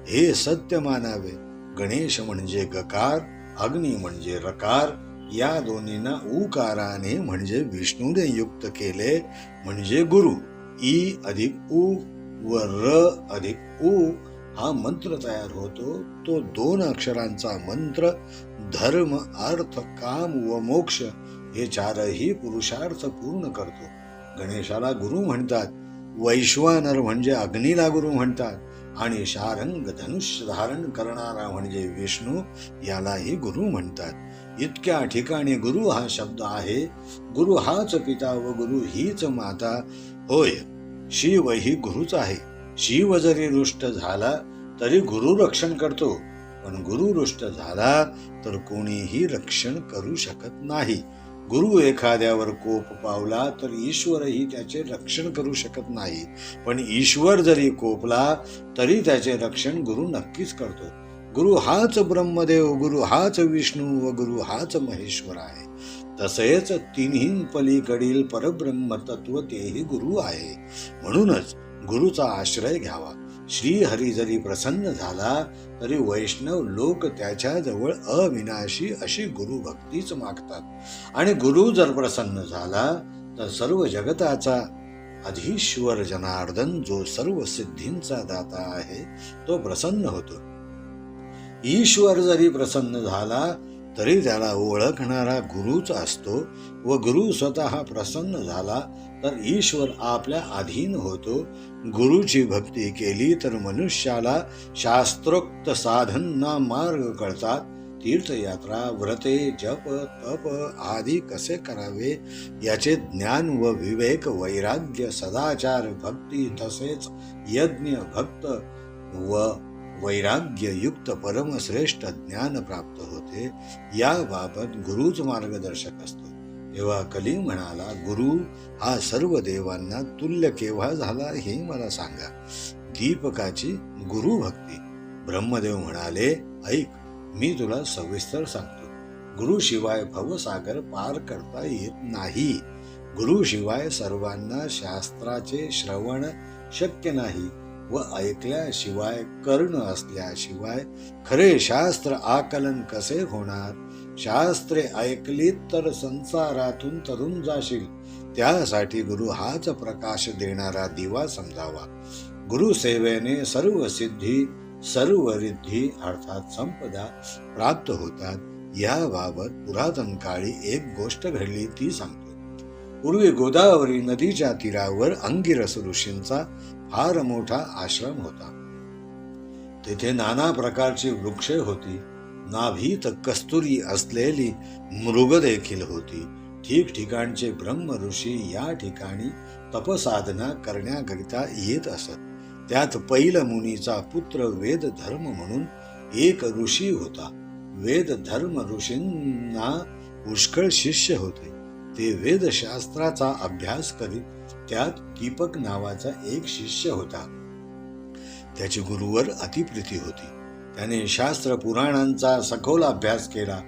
हे सत्य मानावे. गणेश म्हणजे गकार, अग्नी म्हणजे रकार, या दोन्हींना उकाराने म्हणजे विष्णूने युक्त केले म्हणजे गुरु. ई अधिक उ व र अधिक उ हा मंत्र तयार होतो. तो 2 अक्षरांचा मंत्र धर्म, अर्थ, काम व मोक्ष हे 4ही पुरुषार्थ पूर्ण करतो. गणेशाला गुरु म्हणतात. वैश्वानर म्हणजे अग्नीला गुरु म्हणतात आणि शारंग धनुष्य धारण करणारा म्हणजे विष्णू, यालाही गुरु म्हणतात. इतक्या ठिकाणी गुरु हा शब्द आहे. गुरु हाच पिता व गुरु हीच माता होय. शिव ही गुरुच आहे. शिव जरी रुष्ट झाला तरी गुरु रक्षण करतो, पण गुरु रुष्ट झाला तर कोणीही रक्षण करू शकत नाही. गुरु एखाद्यावर कोप पावला तर ईश्वरही त्याचे रक्षण करू शकत नाही, पण ईश्वर जरी कोपला तरी त्याचे रक्षण गुरु नक्कीच करतो. गुरु हाच ब्रह्मदेव, गुरु हाच विष्णू व गुरु हाच महेश्वर आहे. तसेच तिन्ही पलीकडील परब्रह्म तत्व तेही गुरु आहे. म्हणूनच गुरुचा आश्रय घ्यावा. श्रीहरी जरी प्रसन्न झाला तरी वैष्णव लोक त्याच्या जवळ अविनाशी अशी गुरु भक्तीच मागतात. आणि गुरु जर प्रसन्न झाला तर सर्व जगताचा अधीश्वर जनार्दन, जो सर्व सिद्धींचा दाता आहे, तो प्रसन्न होतो. ईश्वर जरी प्रसन्न झाला तरी त्याला ओळखणारा गुरुच असतो व गुरु स्वतः प्रसन्न झाला तर ईश्वर आपल्या अधीन होतो. गुरुची भक्ती केली तर मनुष्याला शास्त्रोक्त साधना मार्ग कळतात. तीर्थयात्रा, व्रते, जप, तप आदी कसे करावे याचे ज्ञान व विवेक, वैराग्य, सदाचार, भक्ती तसेच यज्ञ, भक्त व वैराग्य युक्त परमश्रेष्ठ ज्ञान प्राप्त होते. याबाबत गुरुच मार्गदर्शक असतो. तेव्हा कली म्हणाला, गुरु हा सर्व देवांना तुल्य केव्हा झाला हे मला सांगा. दीपकाची गुरु भक्ती. ब्रह्मदेव म्हणाले, ऐक, मी तुला सविस्तर सांगतो. गुरुशिवाय भवसागर पार करता येत नाही. गुरुशिवाय सर्वांना शास्त्राचे श्रवण शक्य नाही व ऐकल्याशिवाय कर्ण असल्याशिवाय खरे शास्त्र आकलन कसे होणार? शास्त्रे ऐकलीत तर संसारातून तरुण जाशील. त्यासाठी गुरु हाच प्रकाश देणारा दिवा समजावा. गुरुसेवेने सर्व सिद्धी सर्व रिद्धी अर्थात संपदा प्राप्त होतात. याबाबत पुरातन काळी एक गोष्ट घडली ती सांगतो. पूर्वी गोदावरी नदीच्या तीरावर अंगिरस ऋषींचा फार मोठा आश्रम होता. तेथे नाना प्रकारची वृक्षे होती. नाभीत कस्तुरी असलेली मृग देखील होती. ठिकठिकाणचे ब्रह्म ऋषी या ठिकाणी तपसाधना करण्याकरिता येत असत. त्यात पैल मुनीचा पुत्र वेद धर्म म्हणून एक ऋषी होता. वेद धर्म ऋषींना पुष्कळ शिष्य होते. ते वेदशास्त्राचा अभ्यास करीत त्यात दीपक नावाचा एक शिष्य होता. त्याची गुरुवर अतिप्रीती होती. त्याने शास्त्र पुराणांचा सखोल अभ्यास केला.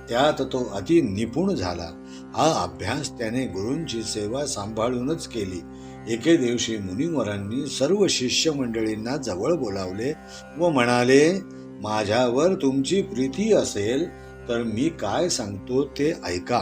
त्यात तो अति निपुण झाला. हा अभ्यास त्याने गुरूंची सेवा सांभाळूनच केली. एके दिवशी मुनिवरांनी सर्व शिष्य मंडळींना जवळ बोलावले व म्हणाले, माझ्यावर तुमची प्रीती असेल तर मी काय सांगतो ते ऐका.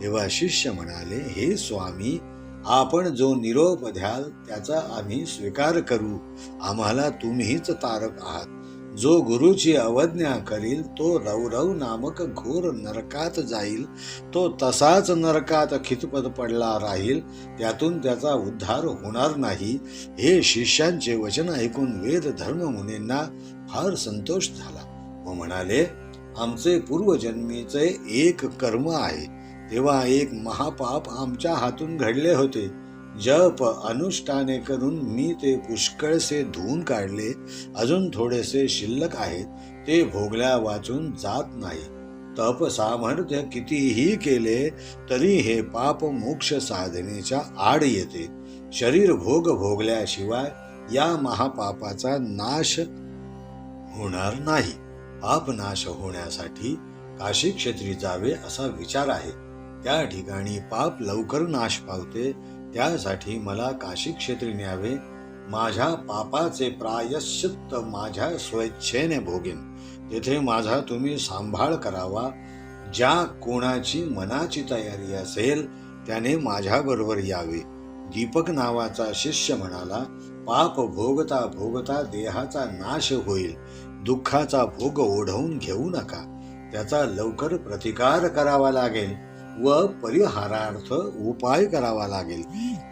तेव्हा शिष्य म्हणाले, हे स्वामी, आपण जो निरोप द्याल त्याचा आम्ही स्वीकार करू. आम्हाला तुम्हीच तारक आहात. जो गुरुची अवज्ञा करील तो रवरव नामक घोर नरकात जाईल. तो तसाच नरकात खितपत पडला राहील. त्यातून त्याचा उद्धार होणार नाही. हे शिष्यांचे वचन ऐकून वेद धर्म मुनींना फार संतोष झाला व म्हणाले, आमचे पूर्वजन्मीचे एक कर्म आहे. तेव्हा एक महापाप आमच्या हातून घडले होते. जप अनुष्ठाने करून मी ते पुष्कळसे धुवून काढले. अजून थोडेसे शिल्लक आहेत. ते भोगल्या वाचून जात नाही. तप सामर्थ्य कितीही केले तरी हे पाप मोक्ष साधनेच्या आड येते. शरीर भोगल्याशिवाय या महापापाचा नाश होणार नाही. पाप नाश होण्यासाठी काशी क्षेत्री जावे असा विचार आहे. त्या ठिकाणी पाप लवकर नाश पावते. त्यासाठी मला काशी क्षेत्री न्यावे. माझ्या पापाचे प्रायश्चित्त माझ्या स्वेच्छेने भोगेन. तेथे माझा तुम्ही सांभाळ करावा. ज्या कोणाची मनाची तयारी असेल त्याने माझ्याबरोबर यावे. दीपक नावाचा शिष्य म्हणाला, पाप भोगता भोगता देहाचा नाश होईल. दुःखाचा भोग ओढवून घेऊ नका. त्याचा लवकर प्रतिकार करावा लागेल व परिहारार्थ उपाय करावा लागेल.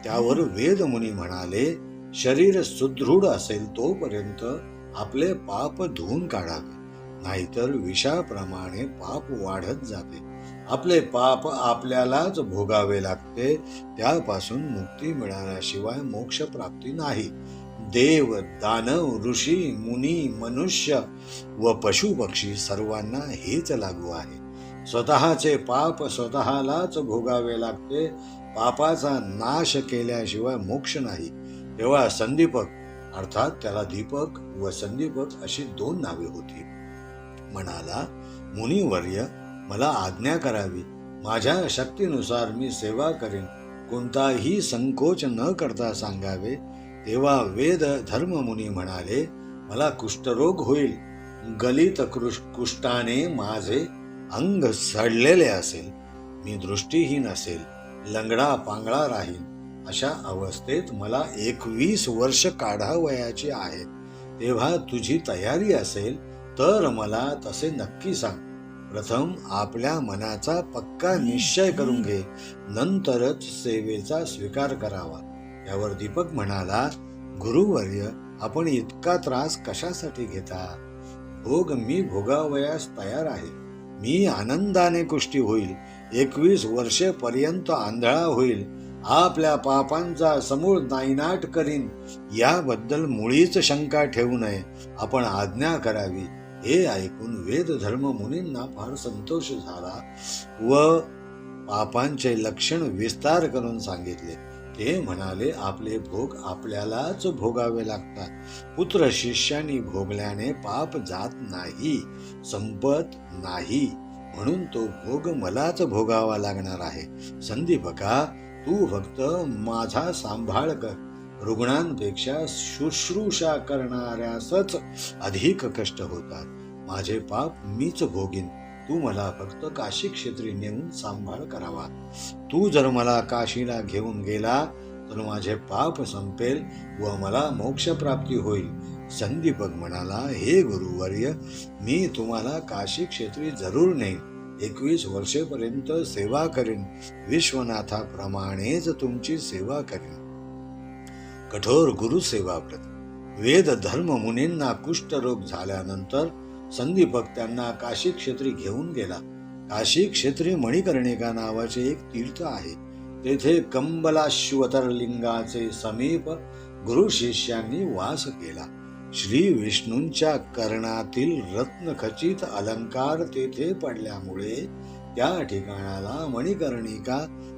त्यावर वेदमुनी म्हणाले, शरीर सुदृढ असेल तोपर्यंत आपले पाप धुवून काढावे. नाहीतर विषाप्रमाणे पाप वाढत जाते. आपले पाप आपल्यालाच भोगावे लागते. त्यापासून मुक्ती मिळाल्याशिवाय मोक्ष प्राप्ती नाही. देव, दानव, ऋषी, मुनी, मनुष्य व पशु पक्षी सर्वांना हेच लागू आहे. स्वतःचे पाप स्वतःलाच भोगावे लागते. पापाचा नाश केल्याशिवाय मोक्ष नाही. तेव्हा संदीपक अर्थात त्याला दीपक व संदीपक अशी दोन नावे होती. म्हणाला, मुनिवर्य, मला आज्ञा करावी. माझ्या शक्तीनुसार मी सेवा करेन. कोणताही संकोच न करता सांगावे. तेव्हा वेद धर्म मुनी म्हणाले, मला कुष्ठरोग होईल. गलित कुष्ठाने माझे अंग सडलेले असेल. मी दृष्टीहीन असेल. लंगडा पांगळा राहील. अशा अवस्थेत मला 21 वर्ष काढावयाची आहेत. तेव्हा तुझी तयारी असेल तर मला तसे नक्की सांग. प्रथम आपल्या मनाचा पक्का निश्चय करून घे. नंतरच सेवेचा स्वीकार करावा. त्यावर दीपक म्हणाला, गुरुवर्य, आपण इतका त्रास कशासाठी घेता? भोग मी भोगावयास तयार आहे. मी आनंदाने कुष्ठी होईल. 21 वर्षेपर्यंत आंधळा होईल. आपल्या पापांचा समूळ नायनाट करीन. याबद्दल मुळीच शंका ठेवू नये. आपण आज्ञा करावी. हे ऐकून वेद धर्म मुनींना फार संतोष झाला व पापांचे लक्षण विस्तार करून सांगितले. ते म्हणाले, आपले भोग आपल्यालाच भोगावे लागतात. पुत्र शिष्यानी भोगल्याने पाप जात नाही, संपत नाही. म्हणून तो भोग मलाच भोगावा लागणार आहे. संदीपका, तू फक्त माझा सांभाळ कर. रुग्णांपेक्षा शुश्रूषा करणाऱ्यासच अधिक कष्ट होतात. माझे पाप मीच भोगीन. तू मला फक्त काशी क्षेत्री नेऊन सांभाळ करावा. तू जर मला काशीला घेऊन गेला तर माझे पाप संपेल व मला मोक्षप्राप्ती होईल. संदीपक म्हणाला, हे गुरुवर्य, मी तुम्हाला काशी क्षेत्री जरूर नेईन. 21 वर्षेपर्यंत सेवा करीन. विश्वनाथाप्रमाणेच तुमची सेवा करीन. कठोर गुरुसेवा व्रत. वेद धर्म मुनींना कुष्ठरोग झाल्यानंतर संदीपक त्यांना काशी क्षेत्री घेऊन गेला. काशी क्षेत्री मणिकर्णिका नावाचे एक तीर्थ आहे. तेथे कंबलाश्वतर लिंगाचे समीप गुरु शिष्यांनी वास केला. श्री विष्णूंच्या कर्णातील रत्नखचित अलंकार तेथे पडल्यामुळे त्या ठिकाणाला मणिकर्णिका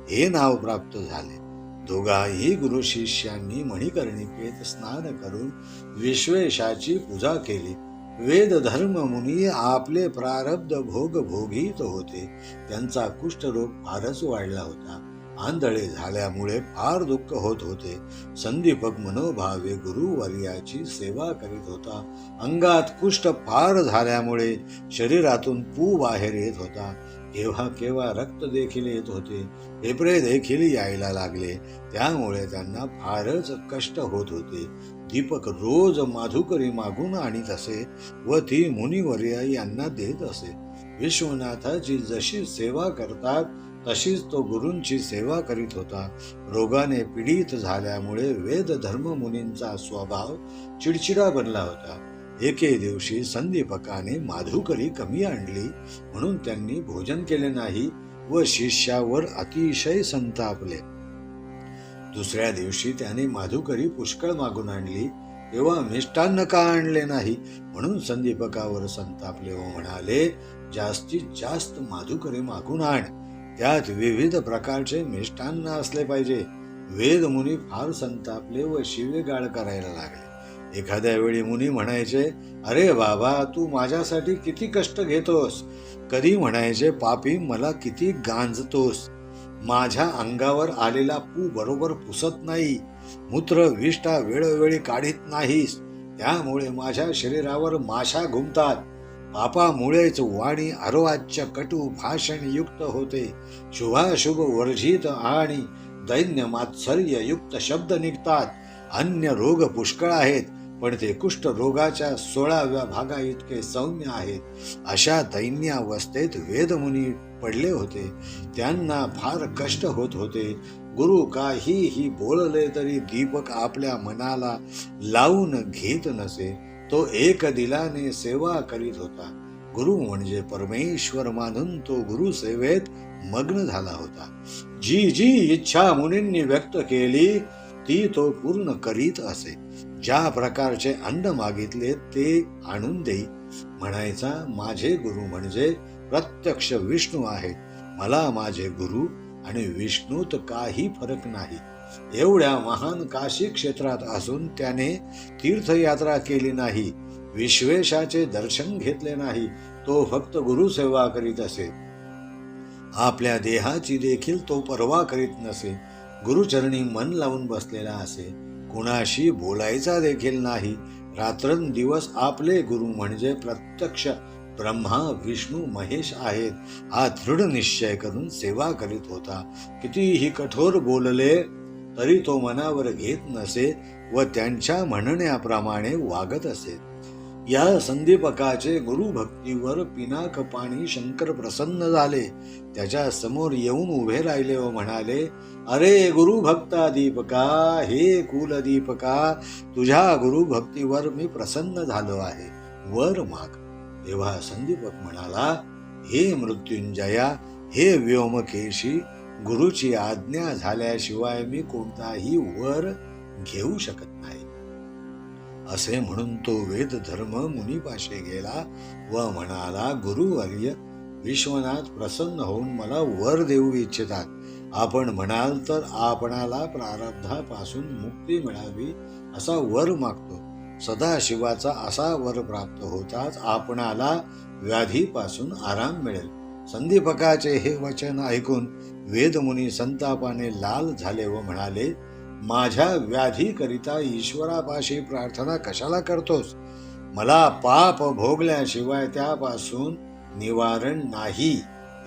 हे नाव प्राप्त झाले. दोघाही गुरु शिष्यांनी मणिकर्णिकेत स्नान करून विश्वेशाची पूजा केली. वेद धर्म मुनी आपले प्रारब्ध भोग भोगीत होते. त्यांचा कुष्ठरोग फारच वाढला होता. आंधळे झाल्यामुळे फार दुःख होत होते. संदीपक मनोभावे गुरुवर्याची सेवा करीत होता. अंगात कुष्ठ फार झाल्यामुळे शरीरातून पू बाहेर येत होता. केव्हा केव्हा रक्त देखील येत होते. फेफरे देखील यायला लागले. त्यामुळे त्यांना फारच कष्ट होत होते. दीपक रोज माधुकरी मागून आणीत असे व ती मुनिवर्य यांना देत असे. विश्वनाथाची जशी सेवा करतात तशीच तो गुरूंची सेवा करीत होता. रोगाने पीडित झाल्यामुळे वेद धर्म मुनींचा स्वभाव चिडचिडा बनला होता. एके दिवशी संदीपकाने माधुकरी कमी आणली म्हणून त्यांनी भोजन केले नाही व शिष्यावर अतिशय संतापले. दुसऱ्या दिवशी त्याने माधुकरी पुष्कळ मागून आणली तेव्हा मिष्टान्न का आणले नाही म्हणून संदीपकावर संतापले व म्हणाले, जास्तीत जास्त माधुकरी मागून आण. त्यात विविध प्रकारचे मिष्टान्न असले पाहिजे. वेद मुनी फार संतापले व शिवेगाळ करायला लागले. एखाद्या वेळी मुनी म्हणायचे, अरे बाबा, तू माझ्यासाठी किती कष्ट घेतोस. कधी म्हणायचे, पापी, मला किती गांजतोस. माझ्या अंगावर आलेला पू बरोबर पुसत नाही. मूत्र विष्ठा वेळोवेळी काढीत नाहीस. त्यामुळे माझ्या शरीरावर माशा घुमतात. पापामुळेच वाणी अर्वाच्य कटू भाषण युक्त होते. शुभाशुभ वर्जित आणि दैन्य मात्सर्य युक्त शब्द निघतात. अन्य रोग पुष्कळ आहेत पण ते कुष्ठ रोगाच्या 16व्या भागा इतके सौम्य आहेत. अशा दैन्यावस्थेत वेदमुनी पडले होते. त्यांना फार कष्ट होत होते. गुरु काहीही बोलले तरी दीपक आपल्या मनाला लावून घेत नसे. तो एक दिलाने सेवा करीत होता. गुरु म्हणजे परमेश्वर मानून तो गुरु सेवेत मग्न झाला होता. जी जी इच्छा मुनींनी व्यक्त केली ती तो पूर्ण करीत असे. ज्या प्रकारचे अन्न मागितले ते आणून देई. म्हणायचा, माझे गुरु म्हणजे प्रत्यक्ष विष्णू आहेत. मला माझे गुरु आणि विष्णूत काही फरक नाही. एवढ्या महान काशी क्षेत्रात असून त्याने तीर्थयात्रा केली नाही. विश्वेशाचे दर्शन घेतले नाही. तो फक्त गुरुसेवा करीत असे. आपल्या देहाची देखील तो पर्वा करीत नसे. गुरुचरणी मन लावून बसलेला असे. कुणाशी बोलायचा देखील नाही. रात्रंदिवस आपले गुरु म्हणजे प्रत्यक्ष ब्रह्मा विष्णू महेश आहेत हा दृढ निश्चय करून सेवा करीत होता. कितीही कठोर बोलले तरी तो मनावर घेत नसे व त्यांच्या म्हणण्याप्रमाणे वागत असे. या संदीपकाचे गुरुभक्तीवर पिनाक पाणी शंकर प्रसन्न झाले. त्याच्या समोर येऊन उभे राहिले व म्हणाले, अरे गुरुभक्ता दीपका, हे कुलदीपका, तुझ्या गुरुभक्तीवर मी प्रसन्न झालो आहे. वर माग. तेव्हा संदीपक म्हणाला, हे मृत्युंजया, हे व्योमकेशी, गुरुची आज्ञा झाल्याशिवाय मी कोणताही वर घेऊ शकत नाही. असे म्हणून तो वेद धर्म मुनीपाशी गेला व म्हणाला, गुरुवर्य, विश्वनाथ प्रसन्न होऊन मला वर देऊ इच्छितात. आपण म्हणाल तर आपणाला प्रारब्धापासून मुक्ती मिळावी असा वर मागतो. सदाशिवाचा असा वर प्राप्त होताच आपणाला व्याधीपासून आराम मिळेल. संदीपकाचे हे वचन ऐकून वेदमुनी संतापाने लाल झाले व म्हणाले, माझ्या व्याधीकरिता ईश्वरापाशी प्रार्थना कशाला करतोस? मला पाप भोगल्याशिवाय त्यापासून निवारण नाही,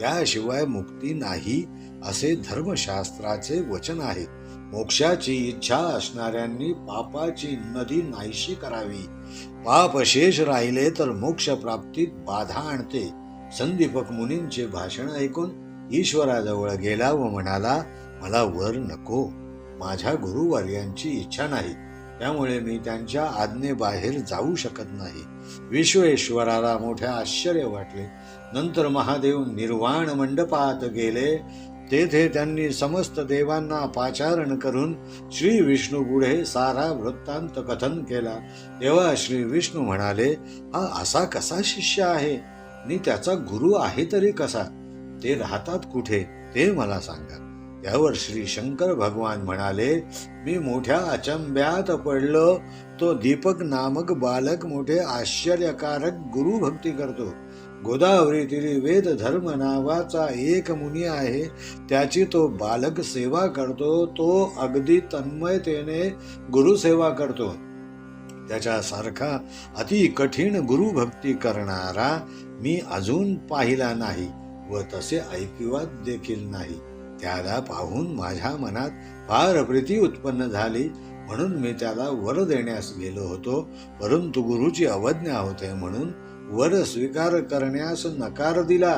त्याशिवाय मुक्ती नाही, असे धर्मशास्त्राचे वचन आहे. मोक्षाची इच्छा असणाऱ्यांनी पापाची नदी नाहीशी करावी. पाप शेष राहिले तर मोक्ष प्राप्तीत बाधा आणते. संदीपक मुनींचे भाषण ऐकून ईश्वराजवळ गेला व म्हणाला, मला वर नको. माझ्या गुरुवर्यांची इच्छा नाही, त्यामुळे मी त्यांच्या आज्ञेबाहेर जाऊ शकत नाही. विश्वेश्वराला मोठे आश्चर्य वाटले. नंतर महादेव निर्वाण मंडपात गेले. तेथे त्यांनी समस्त देवांना पाचारण करून श्री विष्णू पुढे सारा वृत्तांत कथन केला. तेव्हा श्री विष्णू म्हणाले, हा असा कसा शिष्य आहे? आणि त्याचा गुरु आहे तरी कसा? ते राहतात कुठे ते मला सांगा. त्यावर श्री शंकर भगवान म्हणाले, मी मोठ्या अचंब्यात पडलो. तो दीपक नामक बालक मोठे आश्चर्यकारक गुरु भक्ती करतो. गोदावरी तीरी वेद धर्म नावाचा एक मुनी आहे, त्याची तो बालक सेवा करतो. तो अगदी तन्मयतेने गुरुसेवा करतो. त्याच्यासारखा अति कठीण गुरुभक्ती करणारा मी अजून पाहिला नाही व तसे ऐकिवात देखील नाही. त्याला पाहून माझ्या मनात फार प्रीती उत्पन्न झाली, म्हणून मी त्याला वर देण्यास गेलो होतो. परंतु गुरुची अवज्ञा होते म्हणून वर स्वीकार करण्यास नकार दिला.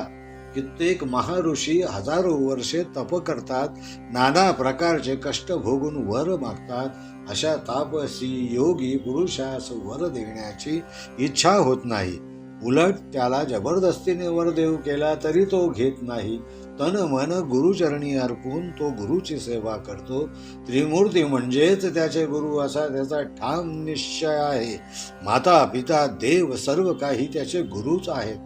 कित्येक महाऋषी हजारो वर्षे तप करतात, नाना प्रकारचे कष्ट भोगून वर मागतात. अशा तापसी योगी पुरुषास वर देण्याची इच्छा होत नाही. उलट त्याला जबरदस्तीने वर देऊ केला तरी तो घेत नाही. तन मन गुरुचरणी अर्पून तो गुरुची सेवा करतो. त्रिमूर्ती म्हणजेच त्याचे गुरु असा त्याचा ठाम निश्चय आहे. माता पिता देव सर्व काही त्याचे गुरुच आहेत.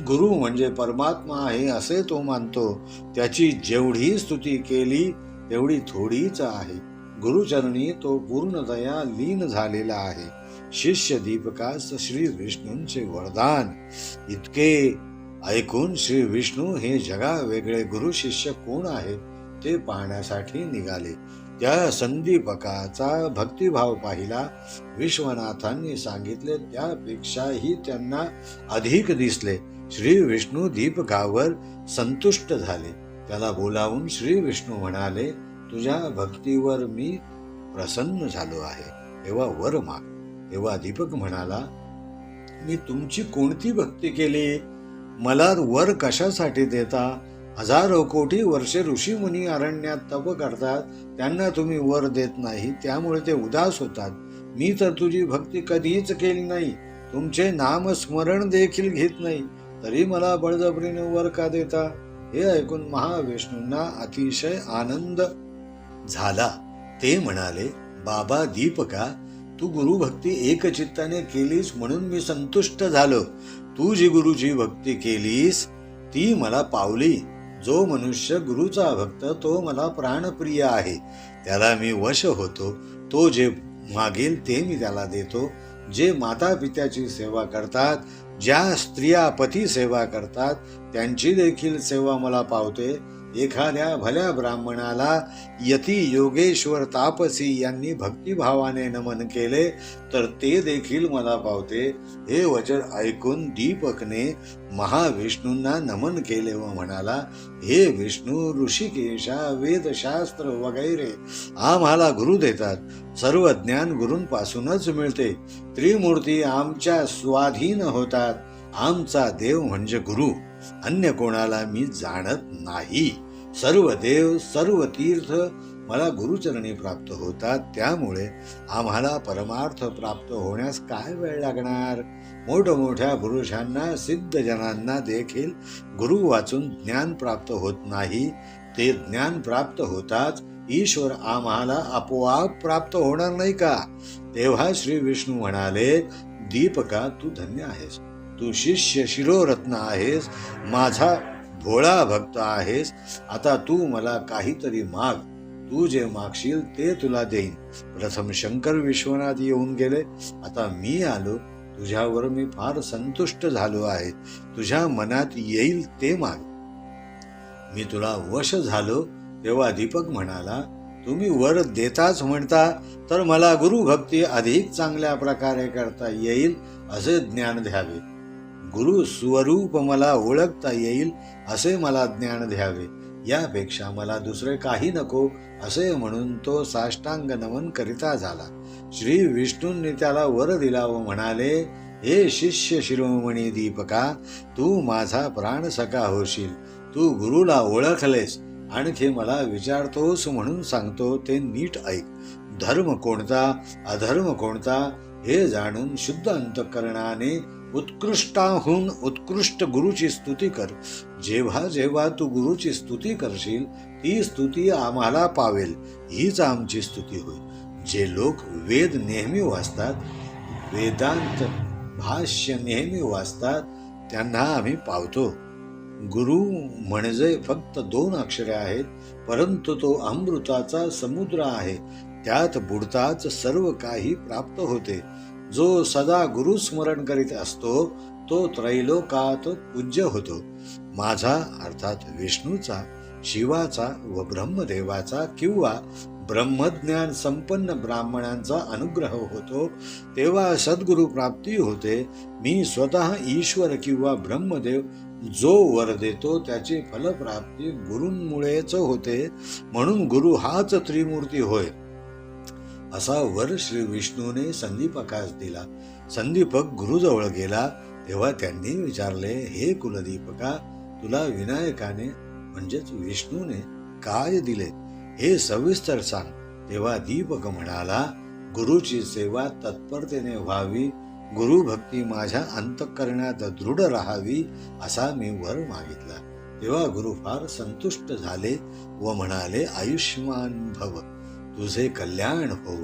गुरु म्हणजे परमात्मा आहे असे तो मानतो. त्याची जेवढी स्तुती केली तेवढी थोडीच आहे. गुरुचरणी तो पूर्णतया लीन झालेला आहे. शिष्य दीपकास श्री विष्णूंचे वरदान. इतके ऐकून श्री विष्णू हे जगा वेगळे गुरु शिष्य कोण आहेत ते पाहण्यासाठी निघाले. त्या संदीपकाचा भक्तिभाव पाहिला. विश्वनाथांनी सांगितले त्यापेक्षाही त्यांना अधिक दिसले. श्री विष्णू दीपकावर संतुष्ट झाले. त्याला बोलावून श्री विष्णू म्हणाले, तुझ्या भक्तीवर मी प्रसन्न झालो आहे, तेव्हा वर माग. तेव्हा दीपक म्हणाला, मी तुमची कोणती भक्ती केली? मला वर कशासाठी देता? हजारो कोटी वर्षे ऋषी मुनी अरण्यात तप करतात, त्यांना तुम्ही वर देत नाही, त्यामुळे ते उदास होतात. मी तर तुझी भक्ती कधीच केली नाही, तुमचे नामस्मरण देखील घेत नाही, तरी मला बळजबरीने वर का देता? हे ऐकून महाविष्णूंना अतिशय आनंद झाला. ते म्हणाले, बाबा दीपका, तू गुरुभक्ती एकचित्ताने केलीस म्हणून मी संतुष्ट झालो. तू जी गुरुची भक्ती केलीस ती मला पावली. जो मनुष्य गुरुचा भक्त तो मला प्राणप्रिय आहे, त्याला मी वश होतो. तो जे मागेल ते मी त्याला देतो. जे माता पित्याची सेवा करतात, ज्या स्त्रिया पती सेवा करतात, त्यांची देखील सेवा मला पावते. एखाद्या भल्या ब्राह्मणाला यती योगेश्वर तापसी यांनी भक्तिभावाने नमन केले तर ते देखील मला पावते. हे वचन ऐकून दीपकने महाविष्णूंना नमन केले व म्हणाला, हे विष्णू, ऋषिकेशा वेदशास्त्र वगैरे आम्हाला गुरु देतात. सर्व ज्ञान गुरूंपासूनच मिळते. त्रिमूर्ती आमच्या स्वाधीन होतात. आमचा देव म्हणजे गुरु, अन्य कोणाला मी जाणत नाही. सर्व देव सर्व तीर्थ मला गुरुचरणी प्राप्त होतात. त्यामुळे आम्हाला परमार्थ प्राप्त होण्यास काय वेळ लागणार? मोठमोठ्या पुरुषांना, सिद्ध जनांना देखील गुरु वाचून ज्ञान प्राप्त होत नाही. ते ज्ञान प्राप्त होताच ईश्वर आम्हाला आपोआप प्राप्त होणार नाही का? तेव्हा श्री विष्णू म्हणाले, दीपका, तू धन्य आहेस. तू शिष्य शिरोरत्न आहेस, माझा भोळा भक्त आहेस. आता तू मला काहीतरी माग. तू जे मागशील ते तुला देईन. प्रथम शंकर विश्वनाथ येऊन गेले, आता मी आलो. तुझ्यावर मी फार संतुष्ट झालो आहे. तुझ्या मनात येईल ते माग. मी तुला वश झालो तेव्हा दीपक म्हणाला, तुम्ही वर देताच म्हणता तर मला गुरुभक्ती अधिक चांगल्या प्रकारे करता येईल असे ज्ञान द्यावे. गुरु स्वरूप मला ओळखता येईल असे मला ज्ञान द्यावे. यापेक्षा मला दुसरे काही नको असे म्हणून तो साष्टांग नमन करिता झाला. श्री विष्णूंनी त्याला वर दिला व म्हणाले, हे शिष्य शिरोमणी दीपका, तू माझा प्राण सखा होशील. तू गुरुला ओळखलेस, आणखी मला विचारतोस म्हणून सांगतो ते नीट ऐक. धर्म कोणता अधर्म कोणता हे जाणून शुद्ध अंतःकरणाने उत्कृष्टाहून उत्कृष्ट गुरुची स्तुती कर. जेव्हा जेव्हा तू गुरुची स्तुती करशील ती स्तुती आम्हाला पावेल, हीच आमची स्तुती होय. जे लोक वेद नेहमी वाचतात, वेदांत भाष्य नेहमी वाचतात, त्यांना आम्ही पावतो. गुरु म्हणजे फक्त 2 अक्षरे आहेत, परंतु तो अमृताचा समुद्र आहे. त्यात बुडताच सर्व काही प्राप्त होते. जो सदा गुरु स्मरण करीत असतो तो त्रैलोकात पूज्य होतो. माझा अर्थात विष्णूचा, शिवाचा व ब्रह्मदेवाचा किंवा ब्रह्मज्ञान संपन्न ब्राह्मणांचा अनुग्रह होतो तेव्हा सद्गुरु प्राप्ती होते. मी स्वतः ईश्वर किंवा ब्रह्मदेव जो वर देतो त्याची फलप्राप्ती गुरूंमुळेच होते. म्हणून गुरु हाच त्रिमूर्ती होय. असा वर श्री विष्णूने संदीपकास दिला. संदीपक गुरुजवळ गेला तेव्हा त्यांनी विचारले, हे कुलदीपका, तुला विनायकाने म्हणजेच विष्णूने काय दिले हे सविस्तर सांग. तेव्हा दीपक म्हणाला, गुरुची सेवा तत्परतेने व्हावी, गुरुभक्ती माझ्या अंतःकरणात दृढ राहावी असा मी वर मागितला. तेव्हा गुरु फार संतुष्ट झाले व म्हणाले, आयुष्यमान भव, तुझे कल्याण होव.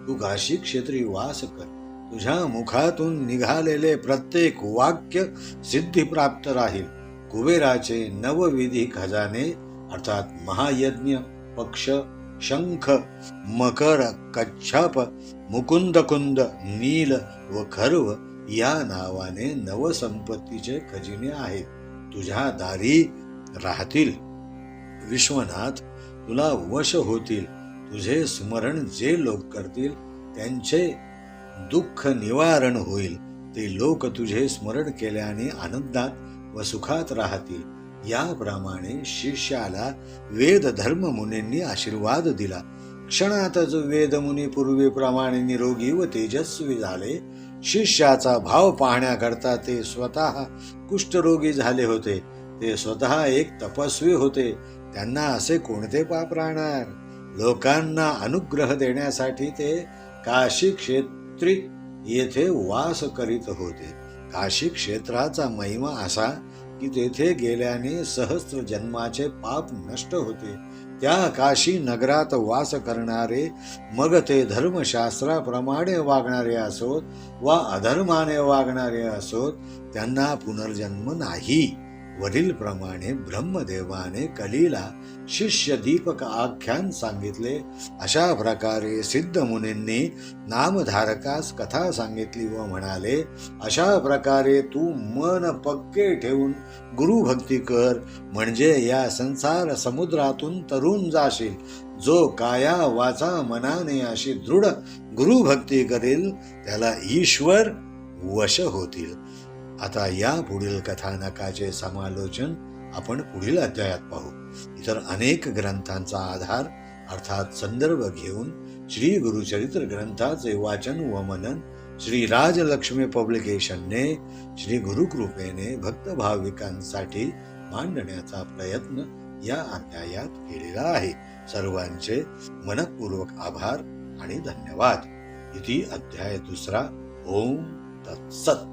तू काशी क्षेत्री वास कर. तुझ्या मुखातून निघालेले प्रत्येक वाक्य सिद्धी प्राप्त राहील. कुबेराचे नवविधी खजाने अर्थात महायज्ञ, पक्ष, शंख, मकर, कच्छप, मुकुंदकुंद, नील व खर्व या नावाने नवसंपत्तीचे खजिने आहेत, तुझ्या दारी राहतील. विश्वनाथ तुला वश होतील. तुझे स्मरण जे लोक करतील त्यांचे दुःख निवारण होईल. ते लोक तुझे स्मरण केल्याने आनंदात व सुखात राहतील. याप्रमाणे शिष्याला वेद धर्म मुनींनी आशीर्वाद दिला. क्षणातच वेदमुनी पूर्वीप्रमाणे निरोगी व तेजस्वी झाले. शिष्याचा भाव पाहण्याकरता ते स्वतः कुष्ठरोगी झाले होते. ते स्वतः एक तपस्वी होते. त्यांना असे कोणते पाप राहणार? लोकांना अनुग्रह देण्यासाठी ते काशी क्षेत्री येथे वास करीत होते. काशी क्षेत्राचा महिमा असा की तेथे गेल्याने सहस्त्र जन्माचे पाप नष्ट होते. त्या काशी नगरात वास करणारे, मग ते धर्मशास्त्राप्रमाणे वागणारे असोत वा अधर्माने वागणारे असोत, त्यांना पुनर्जन्म नाही. वरीलप्रमाणे ब्रह्मदेवाने कलीला शिष्य दीपक आख्यान सांगितले. अशा प्रकारे सिद्ध मुनींनी नामधारकास कथा सांगितली व म्हणाले, अशा प्रकारे तू मन पक्के ठेवून गुरुभक्ती कर, म्हणजे या संसार समुद्रातून तरुण जाशील. जो काया वाचा मनाने अशी दृढ गुरुभक्ती करेल त्याला ईश्वर वश होतील. आता या पुढील कथानकाचे समालोचन आपण पुढील अध्यायात पाहू. इतर अनेक ग्रंथांचा आधार अर्थात संदर्भ घेऊन श्री गुरुचरित्र ग्रंथाचे वाचन व मनन श्री राजलक्ष्मी पब्लिकेशनने श्री गुरुकृपेने भक्त भाविकांसाठी मांडण्याचा प्रयत्न या अध्यायात केलेला आहे. सर्वांचे मनपूर्वक आभार आणि धन्यवाद. इति अध्याय 2. ओम तत्सत.